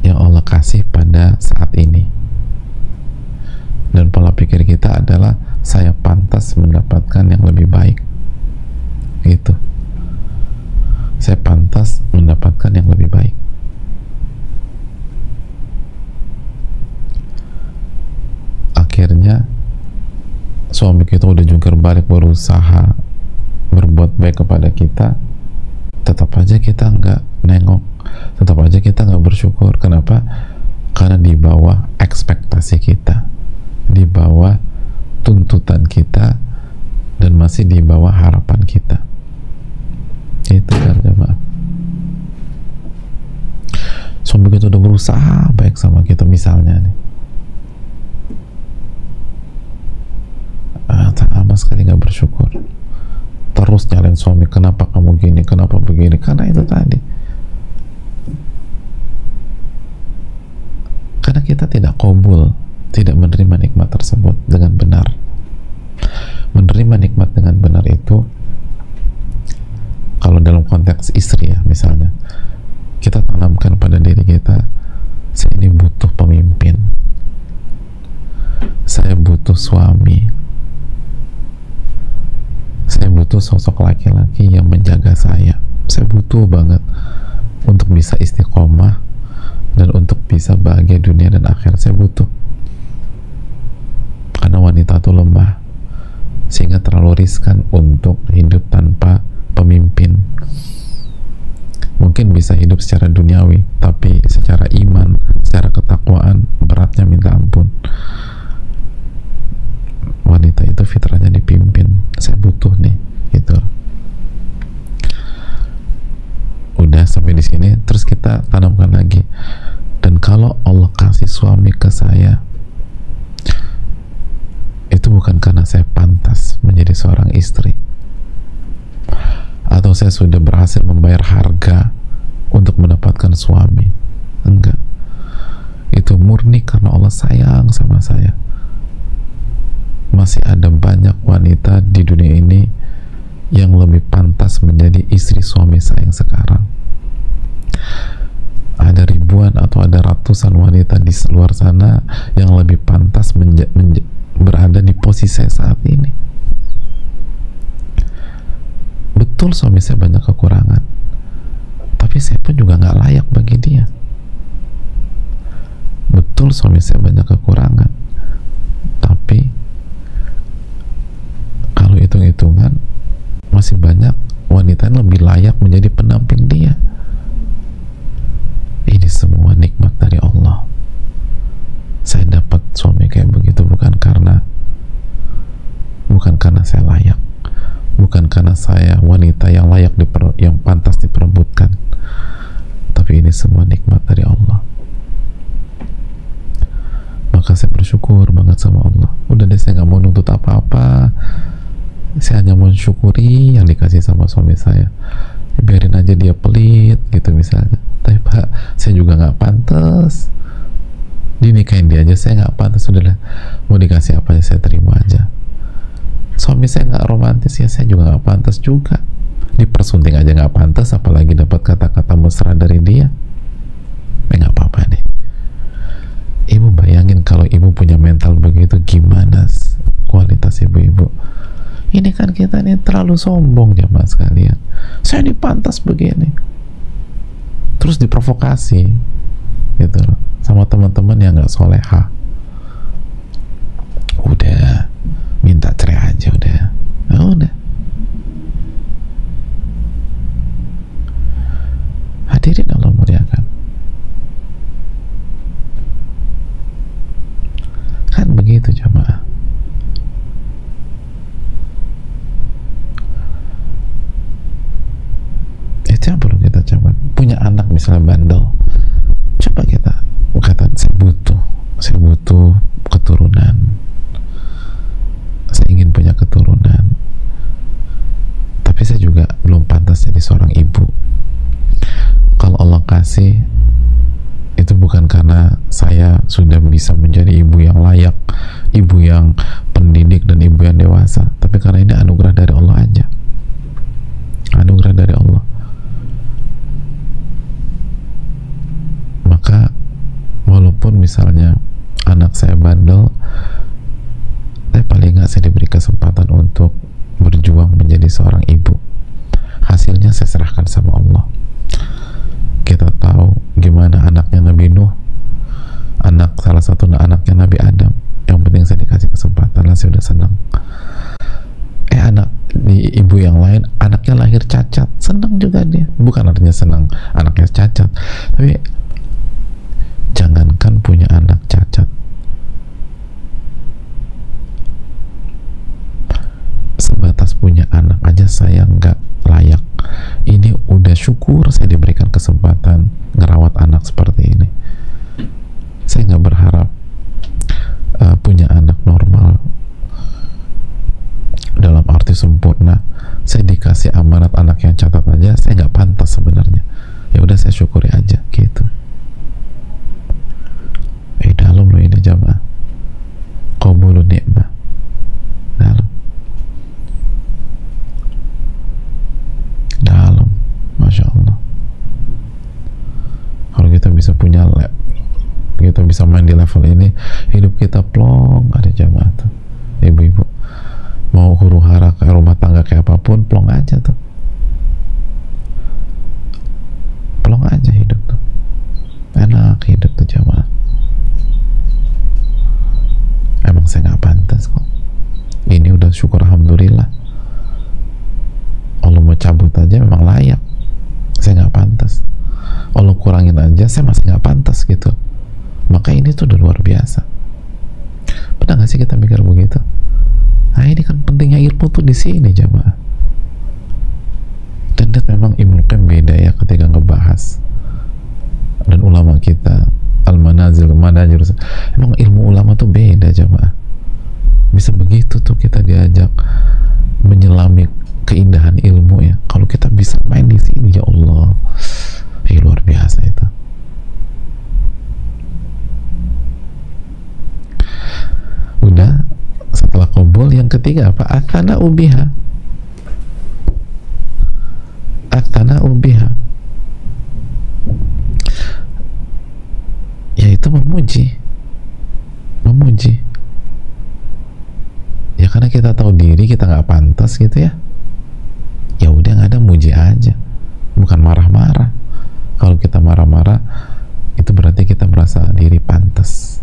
yang Allah kasih pada saat ini. Dan pola pikir kita adalah saya pantas mendapatkan yang lebih baik gitu. Saya pantas mendapatkan yang lebih baik. Akhirnya suami kita udah jungkir balik berusaha berbuat baik kepada kita, tetap aja kita nggak nengok, tetap aja kita nggak bersyukur. Kenapa? Karena di bawah ekspektasi kita, di bawah tuntutan kita, dan masih di bawah harapan kita. Itu kan jemaah. Suami kita udah berusaha baik sama kita misalnya nih, sama sekali nggak bersyukur, terus nyalain suami, kenapa kamu gini, kenapa begini, karena itu tadi, karena kita tidak qabul, tidak menerima nikmat tersebut dengan benar. Menerima nikmat dengan benar itu, kalau dalam konteks istri ya misalnya, kita tanamkan pada diri kita, saya ini butuh pemimpin, saya butuh suami, saya butuh sosok laki-laki yang menjaga saya butuh banget untuk bisa istiqomah dan untuk bisa bahagia dunia dan akhirat. Saya butuh, karena wanita itu lemah sehingga terlalu riskan untuk hidup tanpa pemimpin. Mungkin bisa hidup secara duniawi, tapi secara iman, secara ketakwaan, beratnya minta ampun. Wanita itu fitrahnya dipimpin. Saya butuh nih, gitu. Udah sampai di sini, terus kita tanamkan lagi. Dan kalau Allah kasih suami ke saya, itu bukan karena saya pantas menjadi seorang istri, atau saya sudah berhasil membayar harga untuk mendapatkan suami. Enggak, itu murni karena Allah sayang sama saya. Masih ada banyak wanita di dunia ini yang lebih pantas menjadi istri suami saya yang sekarang. Ada ribuan atau ada ratusan wanita di luar sana yang lebih pantas berada di posisi saya saat ini. Betul suami saya banyak kekurangan, tapi saya pun juga nggak layak bagi dia. Betul suami saya banyak kekurangan, tapi kalau hitung-hitungan masih banyak wanita yang lebih layak menjadi pendamping dia. Ini semua nikmat dari Allah. Saya dapat suami kayak begitu bukan karena saya layak, bukan karena saya wanita yang layak yang pantas diperebutkan, tapi ini semua nikmat dari Allah. Maka saya bersyukur banget sama Allah. Udah deh, saya nggak mau nuntut apa-apa, saya hanya mau syukuri yang dikasih sama suami saya. Biarin aja dia pelit gitu misalnya, tapi Pak, saya juga nggak pantas dinikahin dia aja, saya nggak pantas. Sudahlah, mau dikasih apa aja saya terima aja. Suami saya nggak romantis, ya saya juga nggak pantas juga. Dipersunting aja nggak pantas, apalagi dapat kata-kata mesra dari dia. Nggak apa-apa deh. Ibu bayangin kalau ibu punya mental begitu, gimana kualitas ibu-ibu. Ini kan kita nih terlalu sombong jamaah sekalian. Saya ini pantas begini, terus diprovokasi gitu loh sama teman-teman yang nggak soleha. Udah minta cerai aja udah. Udah. Hadirin Allah muliakan. Kan begitu jamaah. Itu yang perlu kita coba. Punya anak misalnya bandel, coba kita kata saya butuh keturunan, saya ingin punya keturunan, tapi saya juga belum pantas jadi seorang ibu. Kalau Allah kasih, itu bukan karena saya sudah bisa menjadi ibu yang layak, ibu yang pendidik dan ibu yang dewasa, tapi karena ini anugerah dari Allah aja. Anugerah dari Allah. Maka walaupun misalnya anak saya bandel, tapi paling nggak saya diberi kesempatan untuk berjuang menjadi seorang ibu. Hasilnya saya serahkan sama Allah. Kita tahu gimana anaknya Nabi Nuh, salah satu anaknya Nabi Adam. Yang penting saya dikasih kesempatan, lah saya udah senang. Anak di ibu yang lain anaknya lahir cacat, senang juga dia. Bukan artinya senang anaknya cacat, tapi jangankan punya anak cacat, sebatas punya anak aja saya nggak layak. ini udah syukur saya diberikan kesempatan ngerawat anak seperti ini. Saya nggak berharap punya anak normal dalam arti sempurna. Saya dikasih amanat anak yang catat aja saya nggak pantas sebenarnya. Ya udah saya syukuri aja gitu. Dalam loh ini jamaah, qabulun ni'mah, dalam Masya Allah. Kalau kita bisa punya kita bisa main di level ini, hidup kita plong. Ada jamaah tuh ibu-ibu mau huru hara ke rumah tangga kayak apapun, plong aja tuh, plong aja hidup tuh, enak hidup tuh jamaah. Emang saya nggak pantas kok, ini udah syukur alhamdulillah. Allah mau cabut aja memang layak, saya nggak pantas. Allah kurangin aja saya masih nggak pantas gitu. Maka ini tuh udah luar biasa. Pernah nggak sih kita mikir begitu? Nah ini kan pentingnya ilmu tuh di sini jamaah. Dan memang Ibnu Qayyim beda ya ketika ngebahas, dan ulama kita al-manazil emang ilmu ulama tuh beda jamaah. Bisa begitu tuh kita diajak menyelami keindahan ilmu ya. Kalau kita bisa main di sini ya Allah, luar biasa itu. Udah, setelah qabul yang ketiga apa? Athana ubiha, yaitu memuji ya, karena kita tahu diri kita nggak pantas gitu ya. Ya udah, nggak ada, muji aja, bukan marah-marah. Kalau kita marah-marah itu berarti kita merasa diri pantas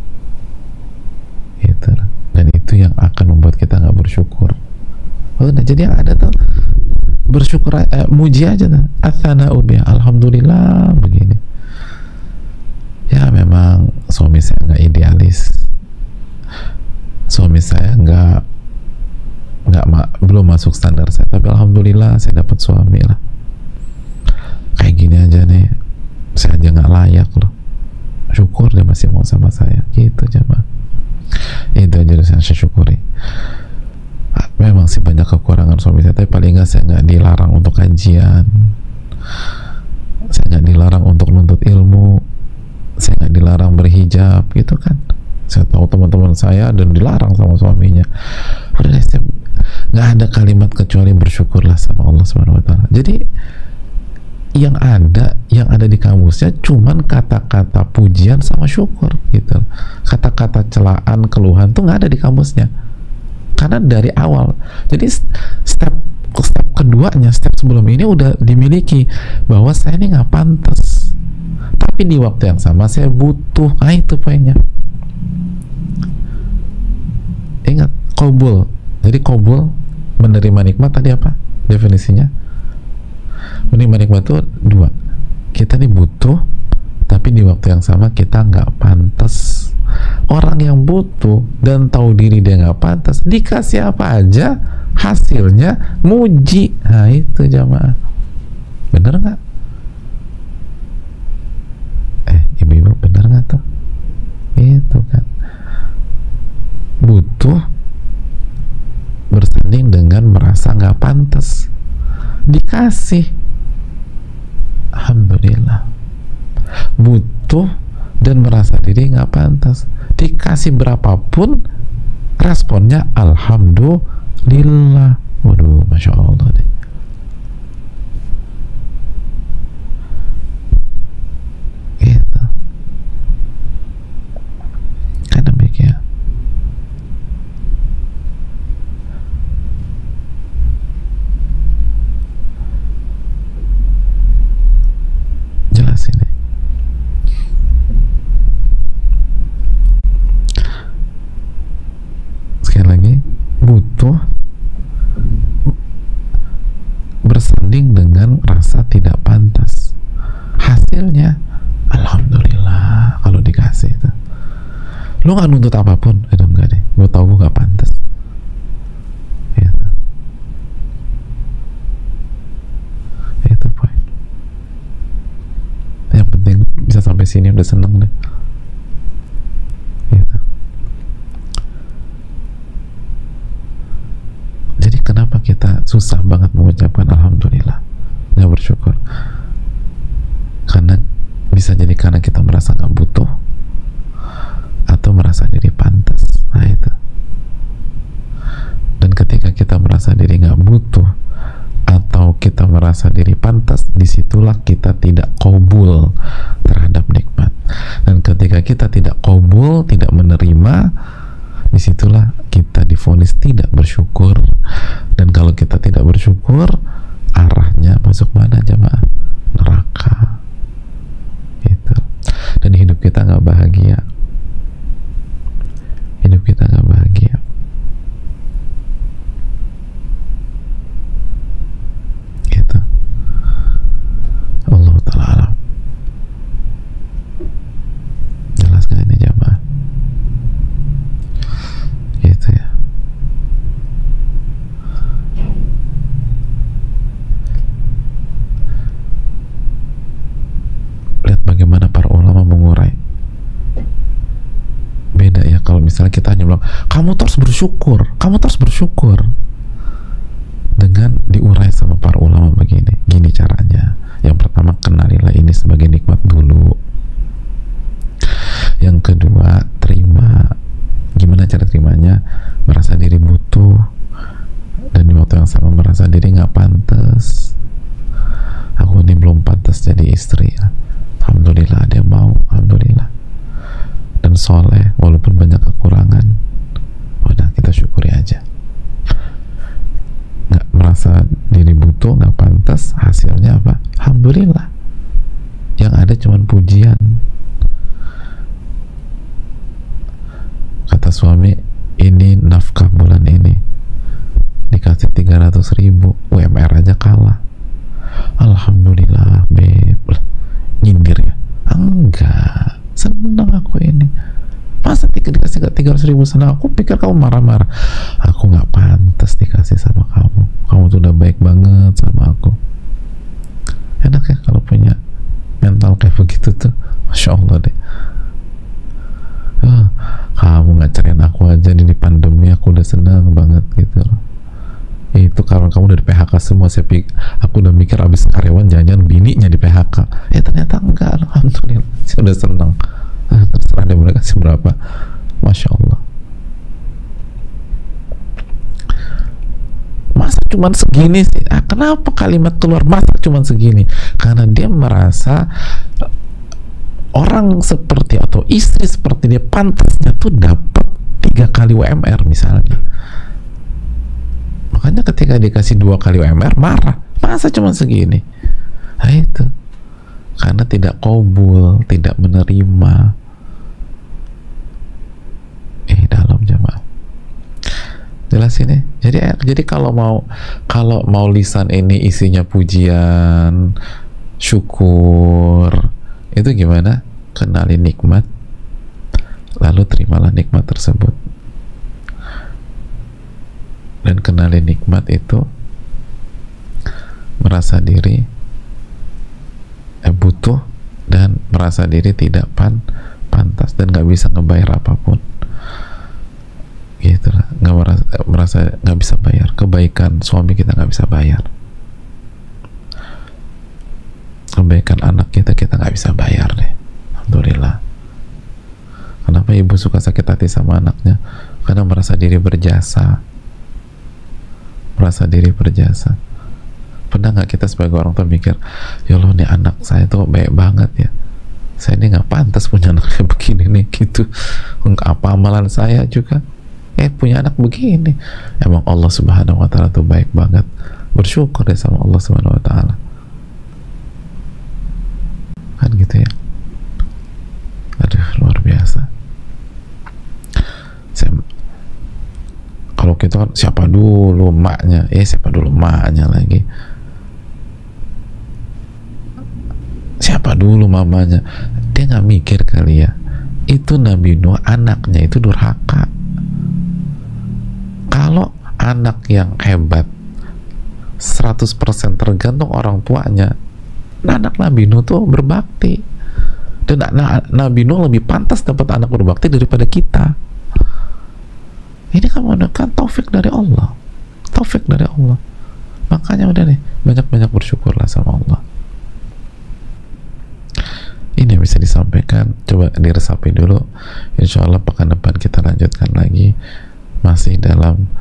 gitu, dan itu yang akan membuat kita nggak bersyukur. Nah, jadi yang ada tuh bersyukur, muji aja tuh. Athana ubiha, alhamdulillah begini. Ya memang suami saya nggak idealis, suami saya belum masuk standar saya, tapi alhamdulillah saya dapat suami lah. Kayak gini aja nih, saya aja nggak layak loh. Syukur dia masih mau sama saya, gitu jamaah. Itu aja yang saya syukuri. Memang sih banyak kekurangan suami saya, tapi paling nggak saya nggak dilarang untuk kajian, saya nggak dilarang untuk nuntut ilmu, saya nggak dilarang berhijab gitu kan. Saya tahu teman-teman saya dan dilarang sama suaminya. Udah, nggak ada kalimat kecuali bersyukurlah sama Allah Subhanahu Wa Taala. Jadi yang ada di kamusnya cuman kata-kata pujian sama syukur gitu. Kata-kata celaan, keluhan tuh nggak ada di kamusnya, karena dari awal. Jadi step keduanya, step sebelum ini udah dimiliki, bahwa saya ini nggak pantas, tapi di waktu yang sama saya butuh. Nah itu poinnya. Ingat, qabul. Jadi qabul, menerima nikmat, tadi apa definisinya? Menerima nikmat itu dua, kita nih butuh, tapi di waktu yang sama kita nggak pantas. Orang yang butuh dan tahu diri dia nggak pantas, dikasih apa aja hasilnya muji. Nah itu jamaah, bener nggak? Ibu-ibu bener nggak tuh? Itu kan, butuh bersanding dengan merasa nggak pantas, dikasih alhamdulillah. Butuh dan merasa diri nggak pantas, dikasih berapapun responnya alhamdulillah. Waduh, masya Allah deh. Gitu kan, demikian. Jelas ini. Sekali lagi, butuh bersanding dengan rasa tidak pantas, hasilnya alhamdulillah. Kalau dikasih itu, lu nggak nuntut apapun, itu enggak deh, gue tau gue nggak pantas gitu. Itu sini udah seneng deh gitu. Jadi kenapa kita susah banget mengucapkan alhamdulillah, nggak bersyukur? Karena bisa jadi karena kita merasa nggak butuh atau merasa diri pantas. Nah itu. Dan ketika kita merasa diri nggak butuh atau kita merasa diri pantas, disitulah kita tidak qabul terhadap nikmat. Dan ketika kita tidak qabul, tidak menerima, disitulah kita divonis tidak bersyukur. Dan kalau kita tidak bersyukur, arahnya masuk mana jamaah? Neraka gitu. Dan hidup kita nggak bahagia, hidup kita nggak bahagia. Gitu. Allah ta'ala alam. Jelas gak ini jamaah? Gitu ya. Lihat bagaimana para ulama mengurai. Beda ya kalau misalnya kita hanya bilang kamu terus bersyukur, kamu terus bersyukur, dengan diurai sama para ulama begini, gini caranya. Yang pertama, kenalilah ini sebagai nikmat dulu. Yang kedua, terima. Gimana cara terimanya? Merasa diri butuh, dan di waktu yang sama merasa diri nggak pantas. Aku ini belum pantas jadi istri ya. Alhamdulillah ada yang mau, alhamdulillah. Dan soleh walaupun banyak kekurangan, udah kita syukuri aja. Nggak merasa diri butuh, nggak pantas, hasilnya apa? Alhamdulillah. Yang ada cuman pujian. Kata suami, ini nafkah bulan ini dikasih 300.000, UMR aja kalah. Alhamdulillah, beb. Nyindir ya? Enggak, senang aku ini. Masa dikasih 300.000 senang? Aku pikir kamu marah-marah. Aku nggak pantas dikasih sama kamu. Kamu tuh udah baik banget sama aku. Enak ya kalau punya mental kayak begitu tuh. Masya Allah deh. Kamu nggak cariin aku aja di pandemi, aku udah senang banget gitu loh. Itu karena kamu udah di PHK semua. Aku udah mikir abis karyawan jangan-jangan bininya di PHK. Ternyata enggak. Alhamdulillah, saya udah senang. Terserah deh mereka kasih berapa. Masya Allah. Masa cuman segini sih? Kenapa kalimat keluar masa cuman segini? Karena dia merasa orang seperti atau istri seperti dia pantasnya tuh dapat 3 kali UMR misalnya. Makanya ketika dikasih 2 kali UMR marah. Masa cuman segini? Nah itu. Karena tidak qabul, tidak menerima. Dalam jamaah. Jelas ini. Jadi kalau mau lisan ini isinya pujian, syukur, itu gimana? Kenali nikmat, lalu terimalah nikmat tersebut. Dan kenali nikmat itu merasa diri butuh dan merasa diri tidak pantas dan nggak bisa ngebayar apapun. Gitu lah, merasa nggak bisa bayar kebaikan suami kita, nggak bisa bayar kebaikan anak kita nggak bisa bayar deh. Alhamdulillah. Kenapa ibu suka sakit hati sama anaknya? Karena merasa diri berjasa, Pernah nggak kita sebagai orang tua mikir, ya Allah nih anak saya tuh baik banget ya, saya ini nggak pantas punya anak kayak begini nih gitu. Apa amalan saya juga punya anak begini. Emang Allah Subhanahu wa ta'ala tuh baik banget. Bersyukur deh sama Allah Subhanahu wa ta'ala. Kan gitu ya. Aduh, luar biasa. Kalau kita kan siapa dulu maknya? Siapa dulu maknya lagi? Siapa dulu mamanya? Dia nggak mikir kali ya. Itu Nabi Nuh, anaknya itu durhaka. Kalau anak yang hebat 100% tergantung orang tuanya, anak Nabi Nuh tuh berbakti Dan Nabi Nuh lebih pantas dapat anak berbakti daripada kita. Ini kan menunjukkan taufik dari Allah, taufik dari Allah. Makanya udah nih, banyak-banyak bersyukurlah sama Allah. Ini yang bisa disampaikan, coba diresapi dulu. Insya Allah pekan depan kita lanjutkan lagi, masih dalam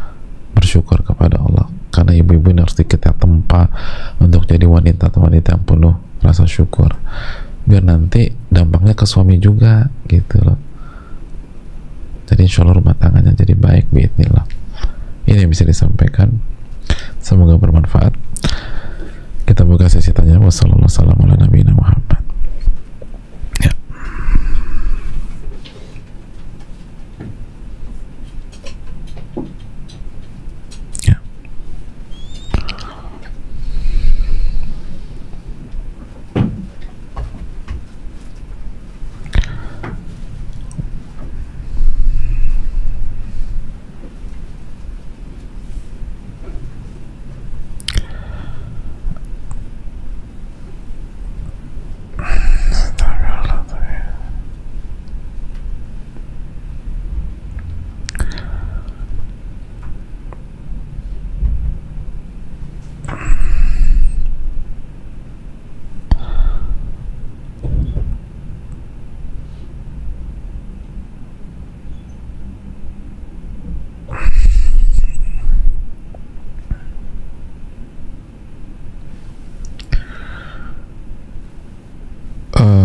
bersyukur kepada Allah. Karena ibu-ibu ini harus kita tempa untuk jadi wanita atau wanita yang penuh rasa syukur, biar nanti dampaknya ke suami juga gitu loh. Jadi insya Allah rumah tangannya jadi baik biidznillah. Ini yang bisa disampaikan, semoga bermanfaat. Kita buka sesi tanya. Wassalamualaikum warahmatullahi wabarakatuh. Ya. Ya.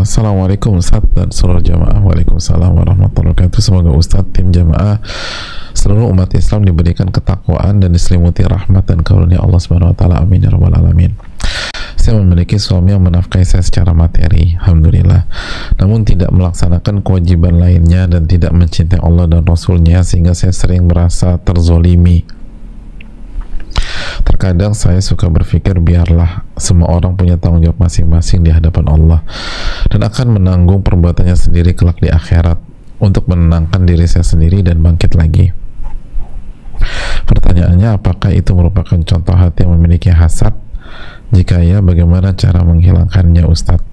Assalamualaikum Ustaz dan seluruh jamaah. Waalaikumsalam warahmatullahi wabarakatuh. Semoga Ustaz, tim jamaah, seluruh umat Islam diberikan ketakwaan dan diselimuti rahmat dan karunia Allah Subhanahu wa taala. Amin ya rabbal alamin. Saya memiliki suami yang menafkahi saya secara materi, alhamdulillah, namun tidak melaksanakan kewajiban lainnya dan tidak mencintai Allah dan Rasulnya, sehingga saya sering merasa terzolimi. Terkadang saya suka berpikir biarlah semua orang punya tanggung jawab masing-masing di hadapan Allah dan akan menanggung perbuatannya sendiri kelak di akhirat untuk menenangkan diri saya sendiri dan bangkit lagi. Pertanyaannya, apakah itu merupakan contoh hati yang memiliki hasad? Jika ya, bagaimana cara menghilangkannya, Ustadz?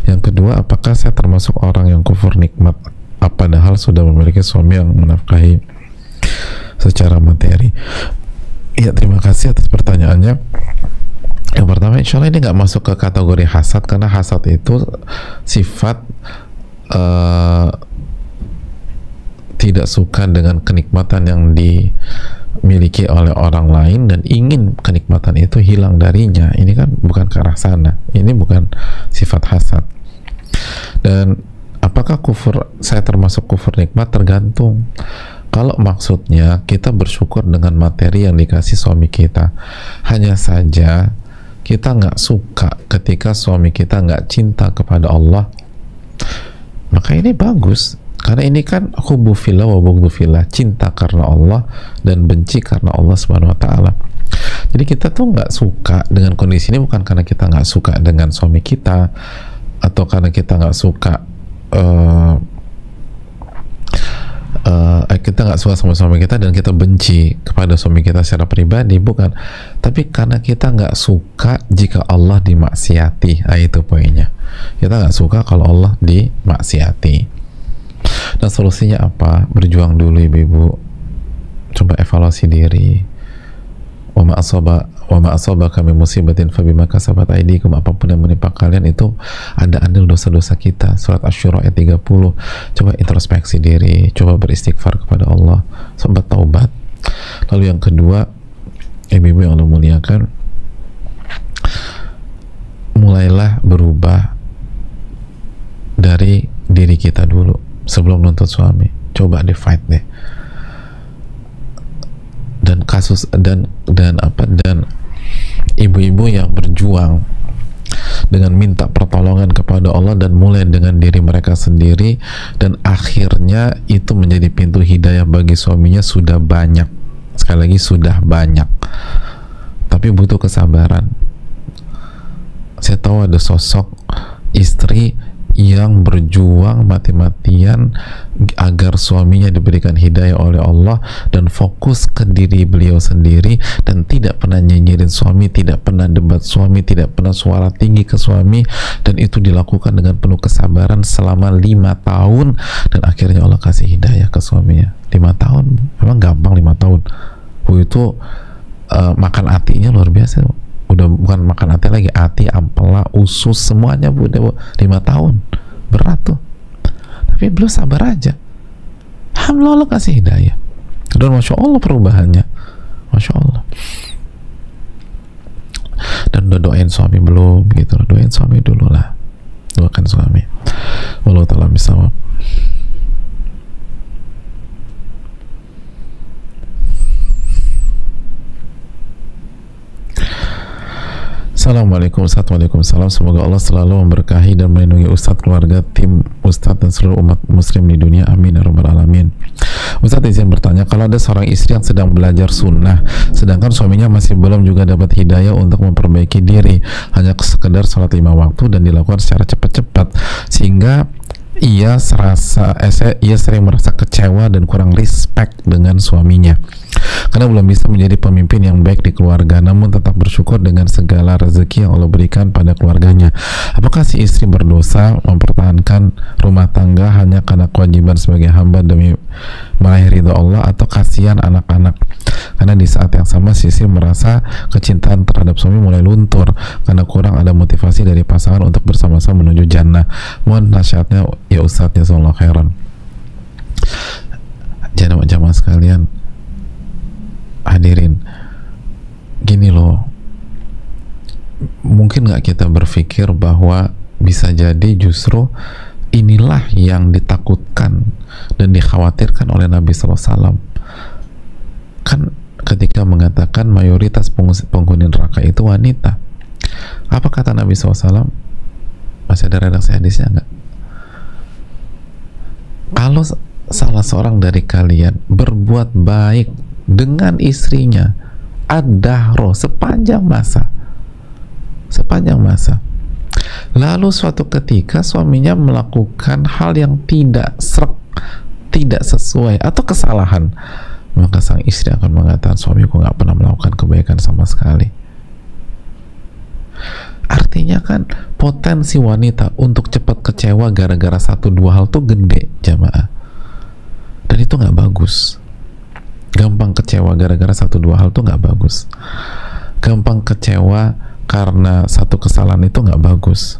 Yang kedua, apakah saya termasuk orang yang kufur nikmat padahal sudah memiliki suami yang menafkahi secara materi? Ya, terima kasih atas pertanyaannya. Yang pertama, insya Allah ini nggak masuk ke kategori hasad, karena hasad itu sifat tidak suka dengan kenikmatan yang dimiliki oleh orang lain dan ingin kenikmatan itu hilang darinya. Ini kan bukan ke arah sana, ini bukan sifat hasad. Dan apakah saya termasuk kufur nikmat? Tergantung. Kalau maksudnya kita bersyukur dengan materi yang dikasih suami kita, hanya saja kita nggak suka ketika suami kita nggak cinta kepada Allah, maka ini bagus, karena ini kan hubbu fillah wa bughdhu fillah, cinta karena Allah dan benci karena Allah Subhanahu wa taala. Jadi kita tuh nggak suka dengan kondisi ini bukan karena kita nggak suka dengan suami kita, atau karena kita nggak suka kita nggak suka sama suami kita dan kita benci kepada suami kita secara pribadi, bukan, tapi karena kita nggak suka jika Allah dimaksiati. Itu poinnya, kita nggak suka kalau Allah dimaksiati. Dan solusinya apa? Berjuang dulu ibu-ibu, coba evaluasi diri. Wa ma asabaka min musibatin fabima kasabat aydikum, apapun yang menimpa kalian itu ada andil dosa-dosa kita. Surat Asy-Syura ayat 30. Coba introspeksi diri, coba beristighfar kepada Allah, coba taubat. Lalu yang kedua, ibu-ibu yang Allah muliakan, mulailah berubah dari diri kita dulu sebelum nuntut suami. Coba deh fight deh. Dan kasus dan ibu-ibu yang berjuang dengan minta pertolongan kepada Allah dan mulai dengan diri mereka sendiri, dan akhirnya itu menjadi pintu hidayah bagi suaminya, sudah banyak. Sekali lagi, sudah banyak, tapi butuh kesabaran. Saya tahu ada sosok istri yang berjuang mati-matian agar suaminya diberikan hidayah oleh Allah dan fokus ke diri beliau sendiri dan tidak pernah nyinyirin suami, tidak pernah debat suami, tidak pernah suara tinggi ke suami, dan itu dilakukan dengan penuh kesabaran selama 5 tahun dan akhirnya Allah kasih hidayah ke suaminya. 5 tahun, memang gampang 5 tahun. Itu makan hatinya luar biasa. Udah bukan makan hati lagi, hati, ampela, usus, semuanya Bu. 5 tahun berat tuh, tapi beliau sabar aja. Alhamdulillah Allah kasih hidayah, dan Masya Allah perubahannya, Masya Allah. Dan udah doain suami belum gitu? Doain suami dulu lah, doakan suami. Wallahu ta'ala bisawab. Assalamualaikum Ustaz. Waalaikumsalam. Semoga Allah selalu memberkahi dan melindungi Ustaz, keluarga, tim Ustaz, dan seluruh umat muslim di dunia. Amin ya rabbal alamin. Ustaz izin bertanya, kalau ada seorang istri yang sedang belajar sunnah sedangkan suaminya masih belum juga dapat hidayah untuk memperbaiki diri, hanya sekedar sholat 5 waktu dan dilakukan secara cepat-cepat, sehingga ia sering merasa kecewa dan kurang respect dengan suaminya karena belum bisa menjadi pemimpin yang baik di keluarga, namun tetap bersyukur dengan segala rezeki yang Allah berikan pada keluarganya. Apakah si istri berdosa mempertahankan rumah tangga hanya karena kewajiban sebagai hamba demi meraih ridho Allah, atau kasihan anak-anak karena di saat yang sama si istri merasa kecintaan terhadap suami mulai luntur karena kurang ada motivasi dari pasangan untuk bersama-sama menuju jannah? Mohon nasihatnya ya Ustaz, jazakallahu khairan. Jamaah sekalian, hadirin, gini loh, mungkin nggak kita berpikir bahwa bisa jadi justru inilah yang ditakutkan dan dikhawatirkan oleh Nabi SAW. Kan ketika mengatakan mayoritas penghuni neraka itu wanita, apa kata Nabi SAW? Masih ada redaksi hadisnya nggak? Kalau salah seorang dari kalian berbuat baik dengan istrinya ad-dahro, sepanjang masa, lalu suatu ketika suaminya melakukan hal yang tidak sesuai atau kesalahan, maka sang istri akan mengatakan, suamiku nggak pernah melakukan kebaikan sama sekali. Artinya kan potensi wanita untuk cepat kecewa gara-gara 1-2 hal tuh gede, jamaah, dan itu nggak bagus. Gampang kecewa gara-gara 1-2 hal tuh nggak bagus. Gampang kecewa karena satu kesalahan itu nggak bagus.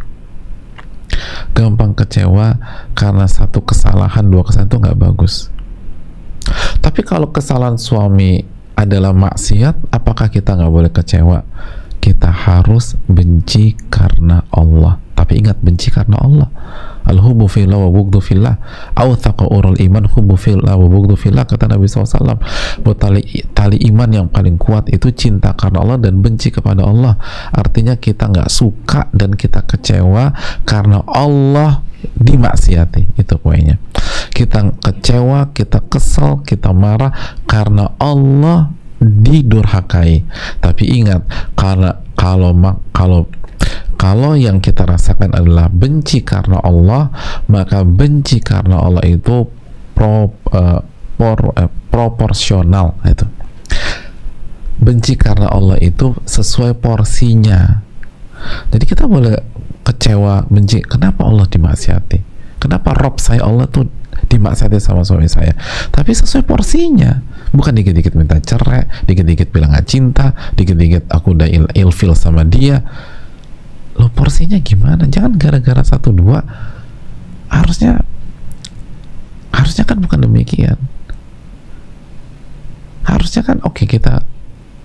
Gampang kecewa karena satu kesalahan, 2 kesalahan itu nggak bagus. Tapi kalau kesalahan suami adalah maksiat, apakah kita nggak boleh kecewa? Kita harus benci karena Allah. Tapi ingat, benci karena Allah. Al-hubbu fillah wa bughdhu fillah, awthaqa urul iman hubbu fillah wa bughdhu fillah, kata Nabi SAW. Bahwa tali iman yang paling kuat itu cinta karena Allah dan benci kepada Allah. Artinya kita nggak suka dan kita kecewa karena Allah dimaksiati, itu poinnya. Kita kecewa, kita kesal, kita marah karena Allah didurhakai. Tapi ingat, kalau yang kita rasakan adalah benci karena Allah, maka benci karena Allah itu proporsional. Itu benci karena Allah itu sesuai porsinya. Jadi kita boleh kecewa, benci, kenapa Allah dimaksiati, kenapa Rob saya Allah tuh dimaksiati sama suami saya, tapi sesuai porsinya. Bukan dikit-dikit minta cerai, dikit-dikit bilang gak cinta, dikit-dikit aku udah ilfil sama dia. Lo porsinya gimana? Jangan gara-gara 1-2. Harusnya kan bukan demikian. Harusnya kan oke, kita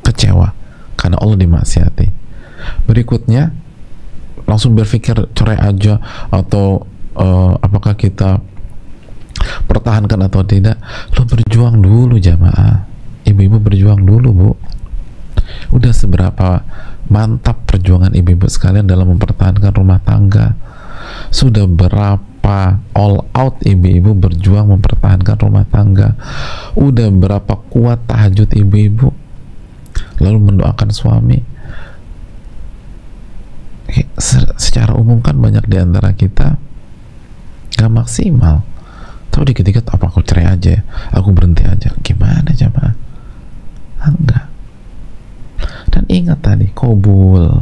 kecewa karena Allah dimaksiati. Berikutnya langsung berpikir cerai aja, atau apakah kita pertahankan atau tidak. Lo berjuang dulu, jamaah. Ibu-ibu berjuang dulu, Bu. Udah seberapa mantap perjuangan ibu-ibu sekalian dalam mempertahankan rumah tangga. Sudah berapa all out ibu-ibu berjuang mempertahankan rumah tangga. Udah berapa kuat tahajud ibu-ibu, lalu mendoakan suami. Secara umum kan banyak di antara kita nggak maksimal. Tahu dikit-dikit apa aku cerai aja, aku berhenti aja, gimana jamaah? Enggak. Dan ingat tadi, qabul.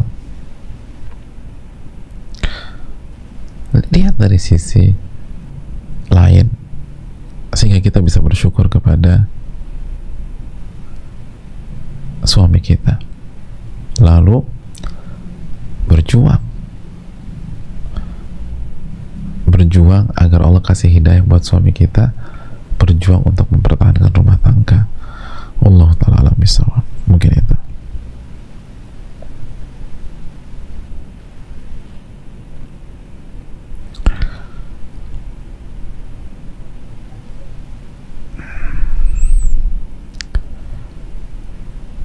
Lihat dari sisi lain sehingga kita bisa bersyukur kepada suami kita, lalu berjuang agar Allah kasih hidayah buat suami kita, berjuang untuk mempertahankan rumah tangga. Allah ta'ala alam bisawab. Mungkin itu.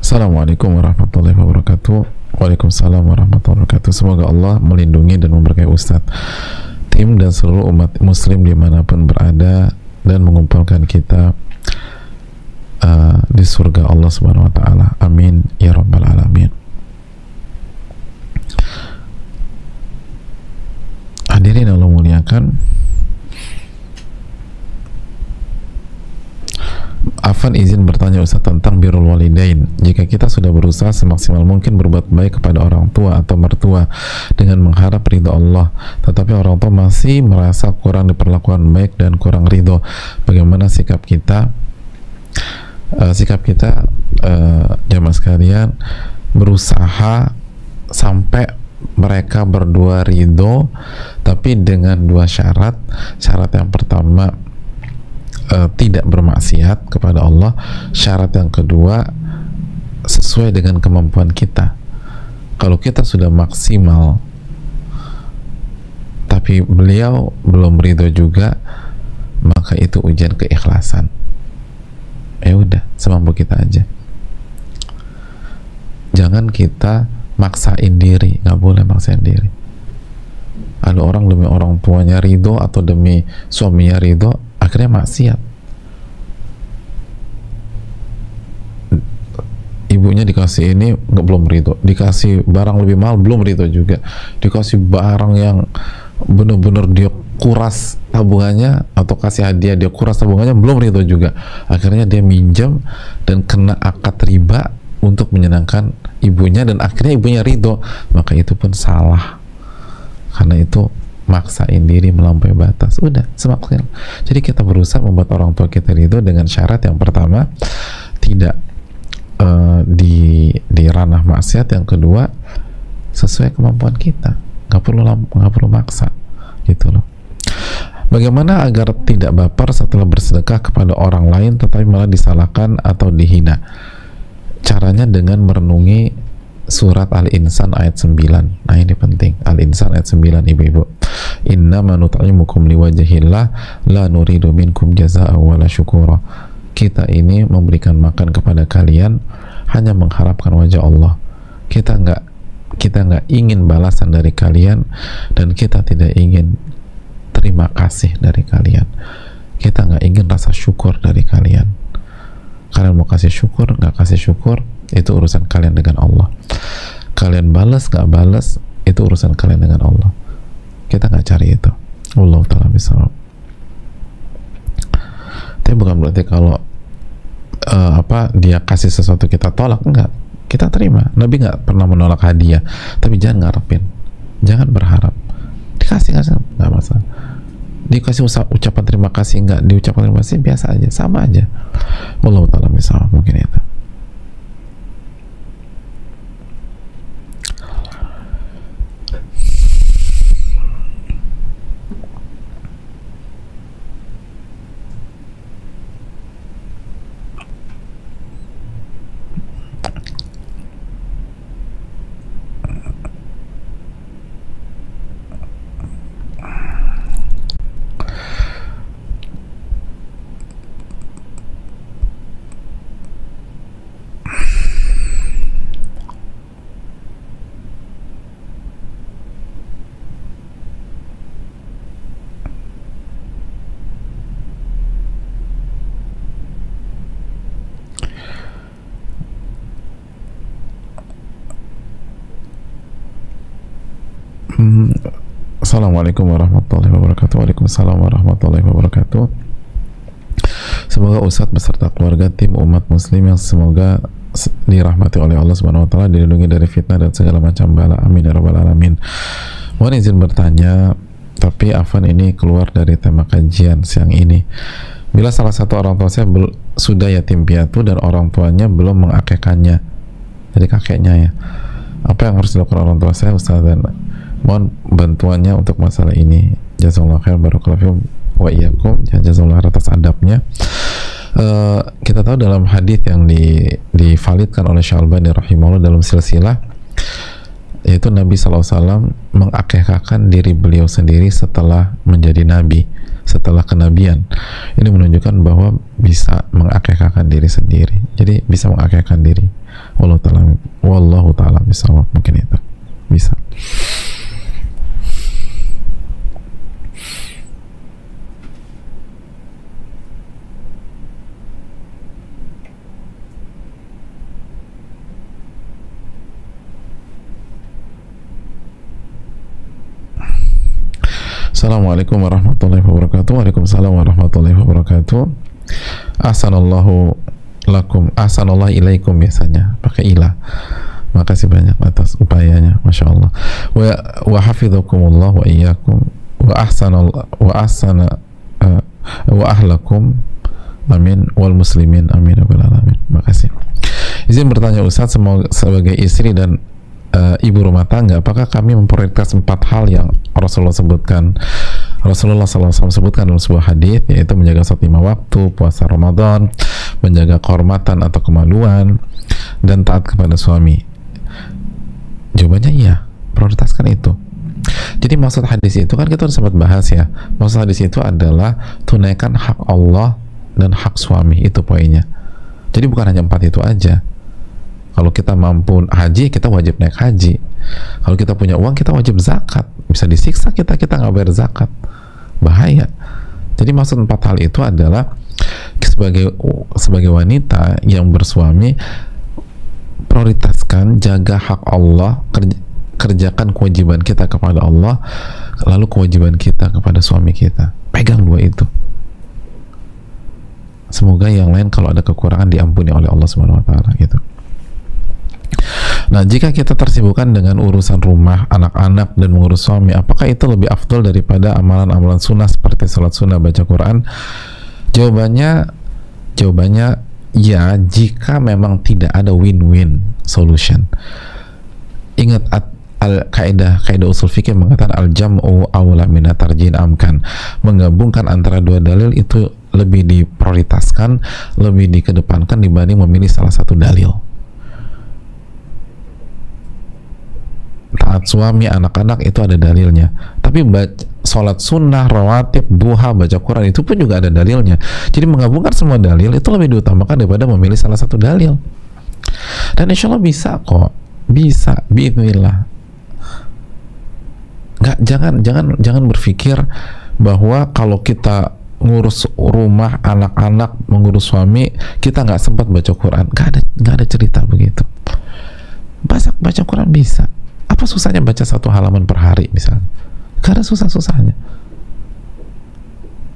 Assalamualaikum warahmatullahi wabarakatuh. Waalaikumsalam warahmatullahi wabarakatuh. Semoga Allah melindungi dan memberkahi Ustadz, tim dan seluruh umat muslim dimanapun berada, dan mengumpulkan kita di surga Allah Subhanahu wa ta'ala. Amin ya rabbal alamin. Hadirin Allah muliakan, Afan izin bertanya Ustaz tentang birrul walidain. Jika kita sudah berusaha semaksimal mungkin berbuat baik kepada orang tua atau mertua dengan mengharap ridho Allah, tetapi orang tua masih merasa kurang diperlakukan baik dan kurang ridho, bagaimana sikap kita? Jamaah sekalian, berusaha sampai mereka berdua ridho, tapi dengan dua syarat. Syarat yang pertama, tidak bermaksiat kepada Allah. Syarat yang kedua, sesuai dengan kemampuan kita. Kalau kita sudah maksimal tapi beliau belum ridho juga, maka itu ujian keikhlasan. Ya udah, semampu kita aja. Jangan kita maksain diri, nggak boleh maksain diri. Ada orang demi orang tuanya ridho atau demi suaminya ridho, akhirnya maksiat. Ibunya dikasih ini belum ridho, dikasih barang lebih mahal belum ridho juga, dikasih barang yang benar-benar dia kuras tabungannya, atau kasih hadiah dia kuras tabungannya, belum ridho juga. Akhirnya dia minjem dan kena akad riba untuk menyenangkan ibunya, dan akhirnya ibunya ridho. Maka itu pun salah, karena itu maksain diri melampaui batas. Udah, semaksimal. Jadi kita berusaha membuat orang tua kita ridho dengan syarat yang pertama, tidak di ranah maksiat. Yang kedua, sesuai kemampuan kita, nggak perlu maksa gitu loh. Bagaimana agar tidak baper setelah bersedekah kepada orang lain tetapi malah disalahkan atau dihina? Caranya dengan merenungi surat Al-Insan ayat 9. Nah ini penting, Al-Insan ayat 9 ibu-ibu. Innama nut'imukum liwajhillah la nuridu minkum jazaa'a wala syukura. Kita ini memberikan makan kepada kalian hanya mengharapkan wajah Allah. Kita nggak ingin balasan dari kalian, dan kita tidak ingin terima kasih dari kalian. Kita nggak ingin rasa syukur dari kalian. Kalian mau kasih syukur, nggak kasih syukur, itu urusan kalian dengan Allah. Kalian balas, nggak balas, itu urusan kalian dengan Allah. Kita nggak cari itu. Allah ta'ala bisawab. Tapi bukan berarti kalau dia kasih sesuatu kita tolak, enggak, kita terima. Nabi nggak pernah menolak hadiah, tapi jangan ngarepin, jangan berharap. Dikasih nggak masalah, dikasih ucapan terima kasih, nggak diucapkan terima kasih, biasa aja, sama aja. Allah ta'ala misal, mungkin itu. Assalamualaikum warahmatullahi wabarakatuh. Waalaikumsalam warahmatullahi wabarakatuh. Semoga Ustadz beserta keluarga tim umat muslim yang semoga dirahmati oleh Allah Subhanahu wa taala, dilindungi dari fitnah dan segala macam bala. Amin ya rabbal alamin. Mohon izin bertanya, tapi Afan ini keluar dari tema kajian siang ini. Bila salah satu orang tua saya sudah yatim piatu dan orang tuanya belum mengakekkannya, jadi kakeknya ya, apa yang harus dilakukan orang tua saya, Ustaz? Dan mohon bantuannya untuk masalah ini. Jazakallahu khair, barakallahu fikum wa iyyakum, jazakallahu atas adabnya. Kita tahu dalam hadis yang divalidkan oleh Syalbani rahimahullah dalam silsilah, yaitu Nabi SAW mengakekahkan diri beliau sendiri setelah menjadi nabi, setelah kenabian. Ini menunjukkan bahwa bisa mengakekahkan diri sendiri, jadi bisa mengakekahkan diri. Wallahu ta'ala bisawab, mungkin itu bisa. Assalamualaikum warahmatullahi wabarakatuh. Waalaikumsalam warahmatullahi wabarakatuh. Ahsanallahu lakum, ahsanallahu ilaikum, biasanya pakai ilah. Makasih banyak atas upayanya, masya Allah. Wa hafidhukumullah wa iyyakum wa ahsana wa ahlakum, amin, wal muslimin, amin ya rabbal alamin. Makasih. Izin bertanya Ustaz, sebagai istri dan ibu rumah tangga, apakah kami memprioritaskan 4 hal yang Rasulullah SAW sebutkan dalam sebuah hadis, yaitu menjaga sholat 5 waktu, puasa Ramadan, menjaga kehormatan atau kemaluan, dan taat kepada suami? Jawabannya iya, prioritaskan itu. Jadi maksud hadis itu kan kita sempat bahas ya, maksud hadis itu adalah tunaikan hak Allah dan hak suami, itu poinnya. Jadi bukan hanya 4 itu aja. Kalau kita mampu haji, kita wajib naik haji. Kalau kita punya uang, kita wajib zakat. Bisa disiksa kita nggak bayar zakat, bahaya. Jadi maksud 4 hal itu adalah sebagai wanita yang bersuami, prioritaskan jaga hak Allah, kerjakan kewajiban kita kepada Allah, lalu kewajiban kita kepada suami kita. Pegang 2 itu. Semoga yang lain kalau ada kekurangan diampuni oleh Allah Subhanahu wa taala gitu. Nah, jika kita tersibukkan dengan urusan rumah, anak-anak, dan mengurus suami, apakah itu lebih afdol daripada amalan-amalan sunnah seperti sholat sunnah, baca Quran? Jawabannya ya, jika memang tidak ada win-win solution. Ingat kaidah usul fikih mengatakan al-jam'u awla min tarjih amkan. Menggabungkan antara 2 dalil itu lebih diprioritaskan, lebih dikedepankan dibanding memilih salah satu dalil. Taat suami, anak-anak itu ada dalilnya, tapi sholat sunnah, rawatib, duha, baca Quran itu pun juga ada dalilnya. Jadi menggabungkan semua dalil itu lebih diutamakan daripada memilih salah satu dalil. Dan insya Allah bisa kok, bisa, biidznillah. Jangan berpikir bahwa kalau kita ngurus rumah, anak-anak, mengurus suami, kita nggak sempat baca Quran. Nggak ada cerita begitu. Baca Quran bisa. Apa susahnya baca 1 halaman per hari misalnya? Gak ada susah-susahnya.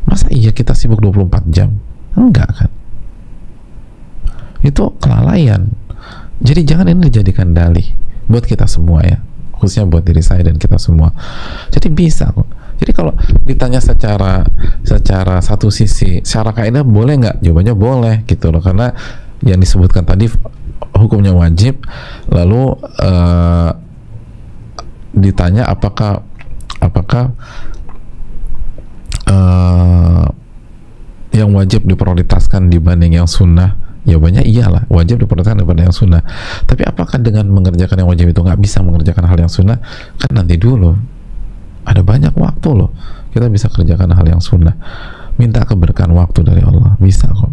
Masa iya kita sibuk 24 jam? Enggak kan? Itu kelalaian. Jadi jangan ini dijadikan dalih buat kita semua ya, khususnya buat diri saya dan kita semua. Jadi bisa kok. Jadi kalau ditanya secara satu sisi, secara kaidah boleh nggak? Jawabannya boleh gitu loh, karena yang disebutkan tadi hukumnya wajib. Lalu ditanya apakah yang wajib diprioritaskan dibanding yang sunnah? Jawabannya iyalah, wajib diprioritaskan dibanding yang sunnah. Tapi apakah dengan mengerjakan yang wajib itu nggak bisa mengerjakan hal yang sunnah? Kan nanti dulu, ada banyak waktu loh, kita bisa kerjakan hal yang sunnah. Minta keberkahan waktu dari Allah, bisa kok.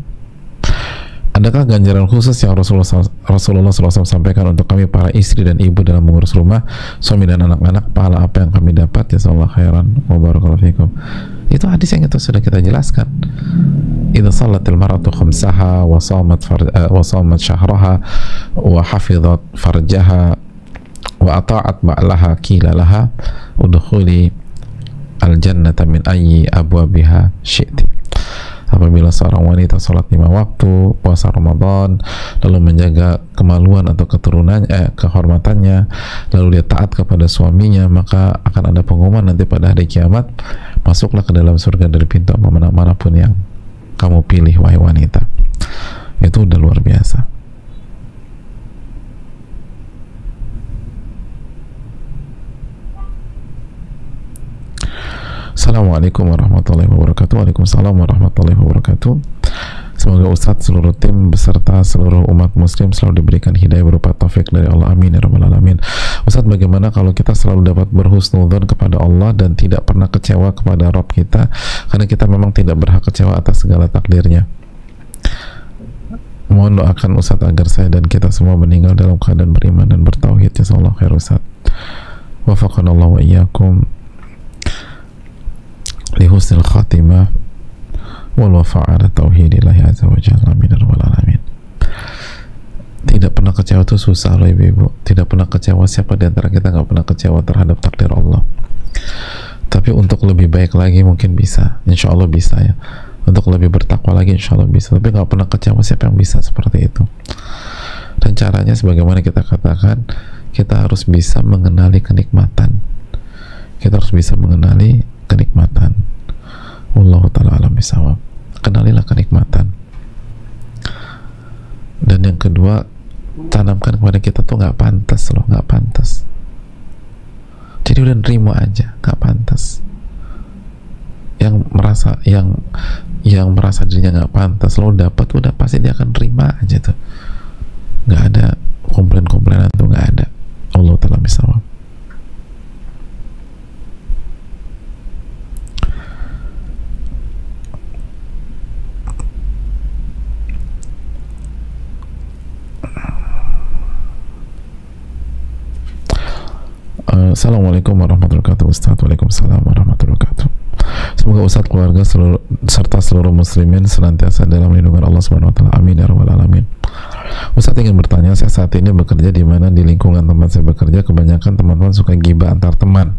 Adakah ganjaran khusus yang Rasulullah SAW sampaikan untuk kami para istri dan ibu dalam mengurus rumah, suami dan anak-anak? Pahala apa yang kami dapat? Jazakallahu khairan wa barakallahu fikum. Itu hadis yang itu sudah kita jelaskan. Idza shallatil mar'atu khamsaha wa shamat syahraha wa hafizat farjaha wa ata'at ba'laha qila laha udkhuli al-jannata min ayyi abwabiha syi'ti. Apabila seorang wanita sholat 5 waktu, puasa Ramadan, lalu menjaga kemaluan atau kehormatannya, lalu dia taat kepada suaminya, maka akan ada pengumuman nanti pada hari kiamat, masuklah ke dalam surga dari pintu manapun yang kamu pilih, wahai wanita. Itu udah luar biasa. Assalamualaikum warahmatullahi wabarakatuh. Waalaikumsalam warahmatullahi wabarakatuh. Semoga Ustadz, seluruh tim beserta seluruh umat muslim selalu diberikan hidayah berupa taufik dari Allah, amin ya rabbal alamin. Ustadz, bagaimana kalau kita selalu dapat berhusnudzon kepada Allah dan tidak pernah kecewa kepada Rabb kita, karena kita memang tidak berhak kecewa atas segala takdirnya? Mohon doakan Ustadz agar saya dan kita semua meninggal dalam keadaan beriman dan bertauhid. Jazakallahu khair Ustadz. Wafaqanallahu wa iyyakum li husnil khatimah wal wafa' ala tauhidillahi azza wa jalla, amin ya rabbal alamin. Tidak pernah kecewa itu susah loh ibu-ibu. Tidak pernah kecewa, siapa di antara kita nggak pernah kecewa terhadap takdir Allah? Tapi untuk lebih baik lagi mungkin bisa, insya Allah bisa ya. Untuk lebih bertakwa lagi insya Allah bisa. Tapi nggak pernah kecewa, siapa yang bisa seperti itu? Dan caranya sebagaimana kita katakan, kita harus bisa mengenali kenikmatan. Kita harus bisa mengenali kenikmatan. Wallahu ta'ala alam bisawab. Kenalilah kenikmatan. Dan yang kedua, tanamkan kepada kita tuh nggak pantas loh, nggak pantas. Jadi udah nerima aja, nggak pantas. Yang merasa dirinya nggak pantas, lo dapat udah pasti dia akan terima aja tuh. Nggak ada komplain-komplainan tuh, nggak ada. Allah ta'ala bisawab. Assalamualaikum warahmatullahi wabarakatuh Ustaz. Waalaikumsalam warahmatullahi wabarakatuh. Semoga Ustaz, keluarga serta seluruh muslimin senantiasa dalam lindungan Allah Subhanahu wa taala, amin ya rabbal alamin. Ustaz ingin bertanya, saya saat ini bekerja di mana di lingkungan tempat saya bekerja kebanyakan teman-teman suka gibah antar teman.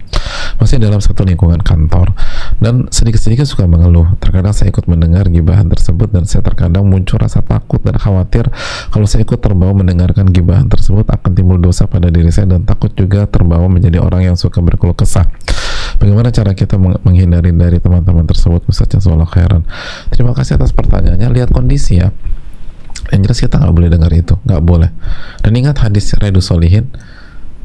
Masih dalam satu lingkungan kantor dan sedikit-sedikit suka mengeluh. Terkadang saya ikut mendengar gibahan tersebut dan saya terkadang muncul rasa takut dan khawatir kalau saya ikut terbawa mendengarkan gibahan tersebut akan timbul dosa pada diri saya, dan takut juga terbawa menjadi orang yang suka berkeluh kesah. Bagaimana cara kita menghindari dari teman-teman tersebut? Ustaz, jazakallahu khairan. Terima kasih atas pertanyaannya. Lihat kondisi ya. Yang jelas kita nggak boleh dengar itu, nggak boleh. Dan ingat hadis Riyadhus Shalihin,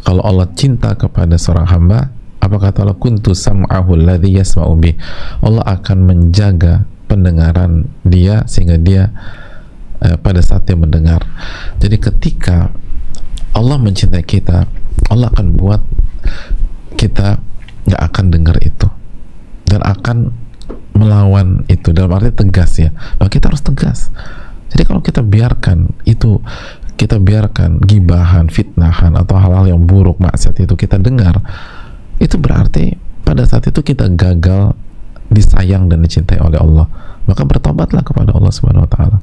kalau Allah cinta kepada seorang hamba, apa kata Allah? Kuntu sam'ahu alladhi yasma'u bih. Allah akan menjaga pendengaran dia sehingga dia pada saat dia mendengar. Jadi ketika Allah mencintai kita, Allah akan buat kita nggak akan dengar itu dan akan melawan itu, dalam arti tegas ya. Nah, kita harus tegas. Jadi kalau kita biarkan itu, kita biarkan gibahan, fitnahan atau hal-hal yang buruk, maksiat itu kita dengar, itu berarti pada saat itu kita gagal disayang dan dicintai oleh Allah. Maka bertobatlah kepada Allah Subhanahu wa taala.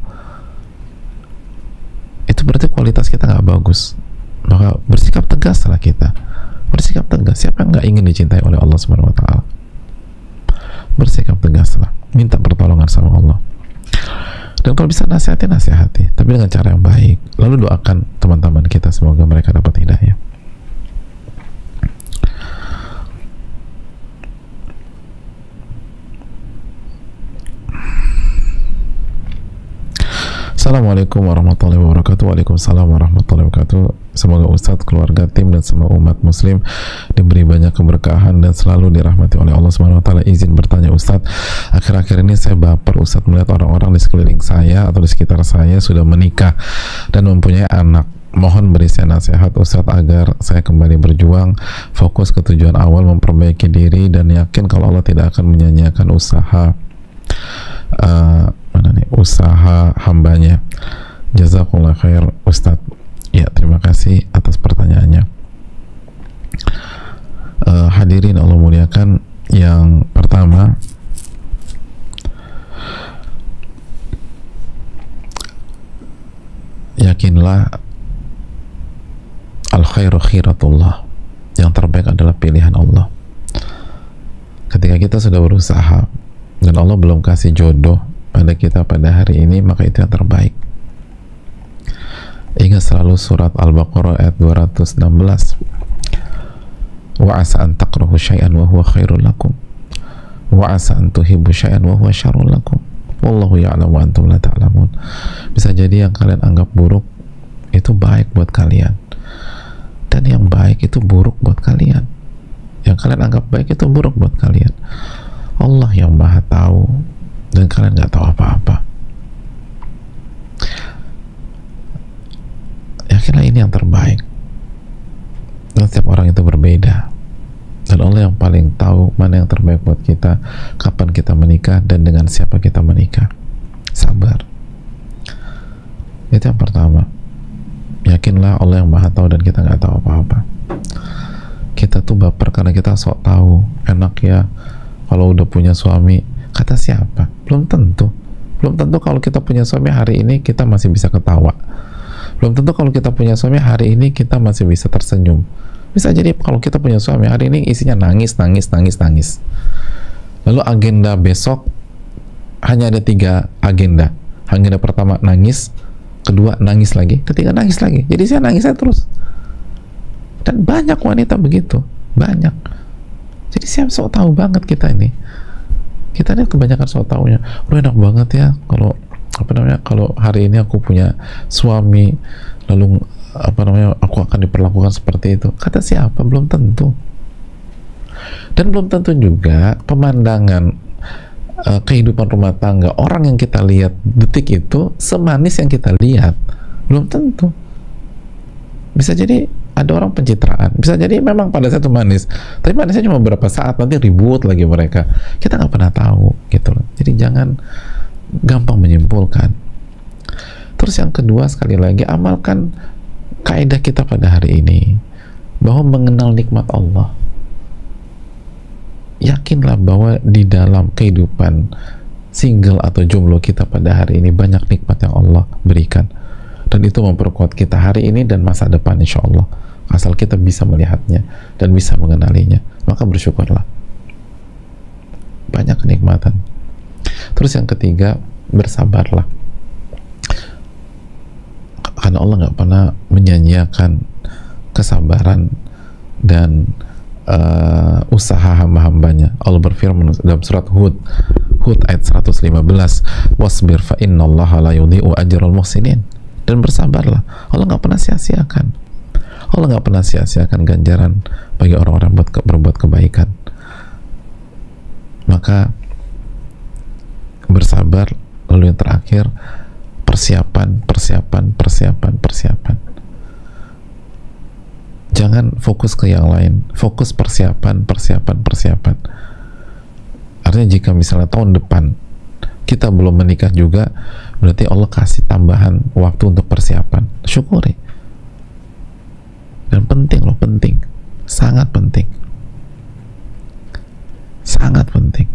Itu berarti kualitas kita nggak bagus. Maka bersikap tegaslah kita. Bersikap tegas. Siapa yang nggak ingin dicintai oleh Allah Subhanahu wa taala? Bersikap tegaslah. Minta pertolongan sama Allah. Dan kalau bisa nasihati, tapi dengan cara yang baik. Lalu doakan teman-teman kita semoga mereka dapat hidayah. Assalamualaikum warahmatullahi wabarakatuh. Waalaikumsalam warahmatullahi wabarakatuh. Semoga Ustadz, keluarga, tim, dan semua umat muslim diberi banyak keberkahan dan selalu dirahmati oleh Allah Subhanahu wa taala. Izin bertanya Ustadz, akhir-akhir ini saya baper Ustadz melihat orang-orang di sekeliling saya atau di sekitar saya sudah menikah dan mempunyai anak. Mohon beri saya nasihat Ustadz agar saya kembali berjuang, fokus ke tujuan awal, memperbaiki diri, dan yakin kalau Allah tidak akan menyanyiakan usaha usaha hambanya. Jazakallah khair Ustadz. Ya, terima kasih atas pertanyaannya. Hadirin Allah muliakan, yang pertama, yakinlah al khairu khiratullah, yang terbaik adalah pilihan Allah. Ketika kita sudah berusaha dan Allah belum kasih jodoh pada kita pada hari ini, maka itu yang terbaik. Ingat selalu surat Al-Baqarah ayat 216. Wa asa an takrahu syai'an wa huwa khairul lakum wa asa an tuhibbu syai'an wa huwa syarrul lakum wallahu ya'lamu wa antum la ta'lamun. Bisa jadi yang kalian anggap buruk itu baik buat kalian, dan yang baik itu buruk buat kalian. Yang kalian anggap baik itu buruk buat kalian. Allah yang maha tahu dan kalian nggak tahu apa-apa. Yakinlah ini yang terbaik, dan setiap orang itu berbeda, dan Allah yang paling tahu mana yang terbaik buat kita, kapan kita menikah, dan dengan siapa kita menikah. Sabar, itu yang pertama. Yakinlah Allah yang maha tahu dan kita nggak tahu apa-apa. Kita tuh baper karena kita sok tahu, enak ya kalau udah punya suami. Kata siapa? Belum tentu kalau kita punya suami hari ini kita masih bisa ketawa. Belum tentu kalau kita punya suami hari ini kita masih bisa tersenyum. Bisa jadi kalau kita punya suami hari ini isinya nangis. Lalu agenda besok hanya ada 3 agenda. Agenda pertama nangis, kedua nangis lagi, ketiga nangis lagi. Jadi saya nangis terus. Dan banyak wanita begitu, banyak. Jadi saya sok tahu banget kita ini. Kita ini kebanyakan sok tahunya. Enak banget ya kalau hari ini aku punya suami, lalu aku akan diperlakukan seperti itu. Kata siapa? Belum tentu. Dan belum tentu juga pemandangan kehidupan rumah tangga orang yang kita lihat detik itu semanis yang kita lihat. Belum tentu. Bisa jadi ada orang pencitraan, bisa jadi memang pada saat itu manis, tapi manisnya cuma beberapa saat, nanti ribut lagi mereka. Kita nggak pernah tahu gitu loh. Jadi jangan gampang menyimpulkan. Terus yang kedua, sekali lagi amalkan kaidah kita pada hari ini bahwa mengenal nikmat Allah. Yakinlah bahwa di dalam kehidupan single atau jomblo kita pada hari ini banyak nikmat yang Allah berikan, dan itu memperkuat kita hari ini dan masa depan insya Allah, asal kita bisa melihatnya dan bisa mengenalinya. Maka bersyukurlah, banyak kenikmatan. Terus yang ketiga, bersabarlah, karena Allah nggak pernah menyanyiakan kesabaran dan usaha hamba-hambanya. Allah berfirman dalam surat Hud ayat 115, wasbir fa innallaha la yudhi'u ajral muhsinin. Dan bersabarlah, Allah nggak pernah sia-siakan. Allah nggak pernah sia-siakan ganjaran bagi orang-orang berbuat kebaikan. Maka bersabar. Lalu yang terakhir, persiapan. Jangan fokus ke yang lain, fokus persiapan. Artinya jika misalnya tahun depan kita belum menikah juga, berarti Allah kasih tambahan waktu untuk persiapan. Syukuri. Dan penting loh, sangat penting,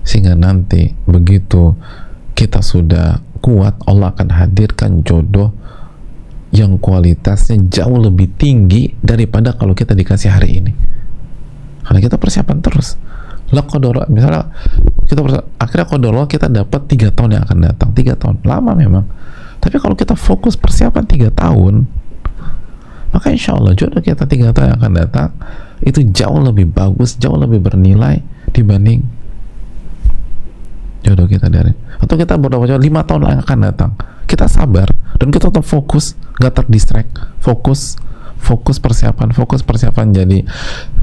sehingga nanti begitu kita sudah kuat, Allah akan hadirkan jodoh yang kualitasnya jauh lebih tinggi daripada kalau kita dikasih hari ini, karena kita persiapan terus. Misalnya akhirnya kodoro kita dapat 3 tahun yang akan datang, 3 tahun lama memang, tapi kalau kita fokus persiapan 3 tahun, maka insya Allah jodoh kita 3 tahun yang akan datang itu jauh lebih bagus, jauh lebih bernilai dibanding jodoh kita dari, atau kita berdoa 5 tahun yang akan datang. Kita sabar dan kita tetap fokus, nggak terdistract. Fokus persiapan. Jadi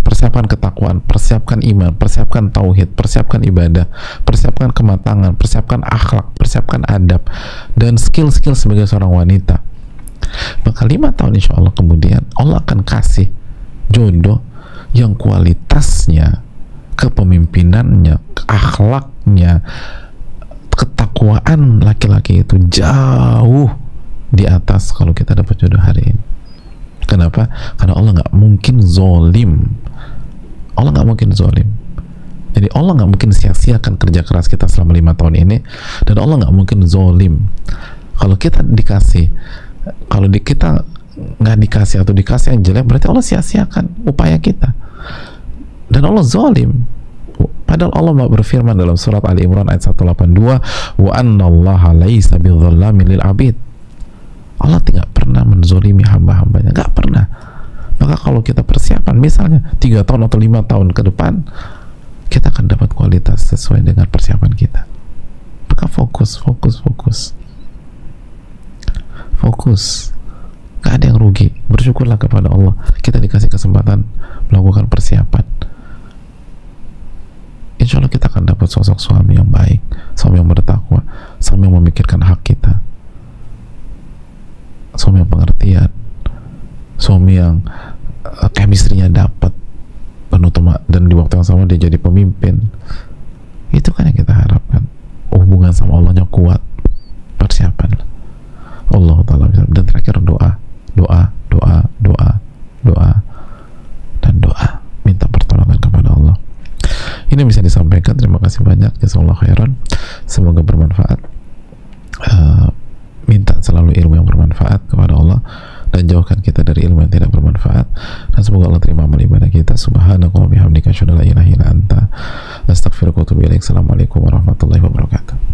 persiapan ketakwaan, persiapkan iman, persiapkan tauhid, persiapkan ibadah, persiapkan kematangan, persiapkan akhlak, persiapkan adab dan skill-skill sebagai seorang wanita. Maka 5 tahun insya Allah kemudian Allah akan kasih jodoh yang kualitasnya, kepemimpinannya, akhlaknya, ketakwaan laki-laki itu jauh di atas kalau kita dapat jodoh hari ini. Kenapa? Karena Allah nggak mungkin zolim. Jadi Allah nggak mungkin sia-siakan kerja keras kita selama 5 tahun ini, dan Allah nggak mungkin zolim. Kalau kita dikasih, kita nggak dikasih atau dikasih yang jelek, berarti Allah sia-siakan upaya kita. Dan Allah zolim. Padahal Allah berfirman dalam surat Ali Imran ayat 182, wa annallaha laisa bidzallamin lil abid. Allah tidak pernah menzolimi hamba-hambanya, nggak pernah. Maka kalau kita persiapan misalnya 3 tahun atau 5 tahun ke depan, kita akan dapat kualitas sesuai dengan persiapan kita. Maka fokus. Gak ada yang rugi. Bersyukurlah kepada Allah, kita dikasih kesempatan melakukan persiapan. Insya Allah kita akan dapat sosok suami yang baik, suami yang bertakwa, suami yang memikirkan hak kita, suami yang pengertian, suami yang chemistry-nya dapat dan di waktu yang sama dia jadi pemimpin. Itu kan yang kita harapkan. Hubungan sama Allahnya kuat. Persiapan. Allah Ta'ala. Dan terakhir doa dan doa, minta pertolongan kepada Allah. Ini bisa disampaikan. Terima kasih banyak, jazakallahu khairan. Semoga bermanfaat. Minta selalu ilmu yang bermanfaat kepada Allah dan jauhkan kita dari ilmu yang tidak bermanfaat, dan semoga Allah terima amal ibadah kita. Subhanaka wa bihamdika asyhadu an la ilaha illa anta astaghfiruka wa atubu ilaik. Assalamualaikum warahmatullahi wabarakatuh.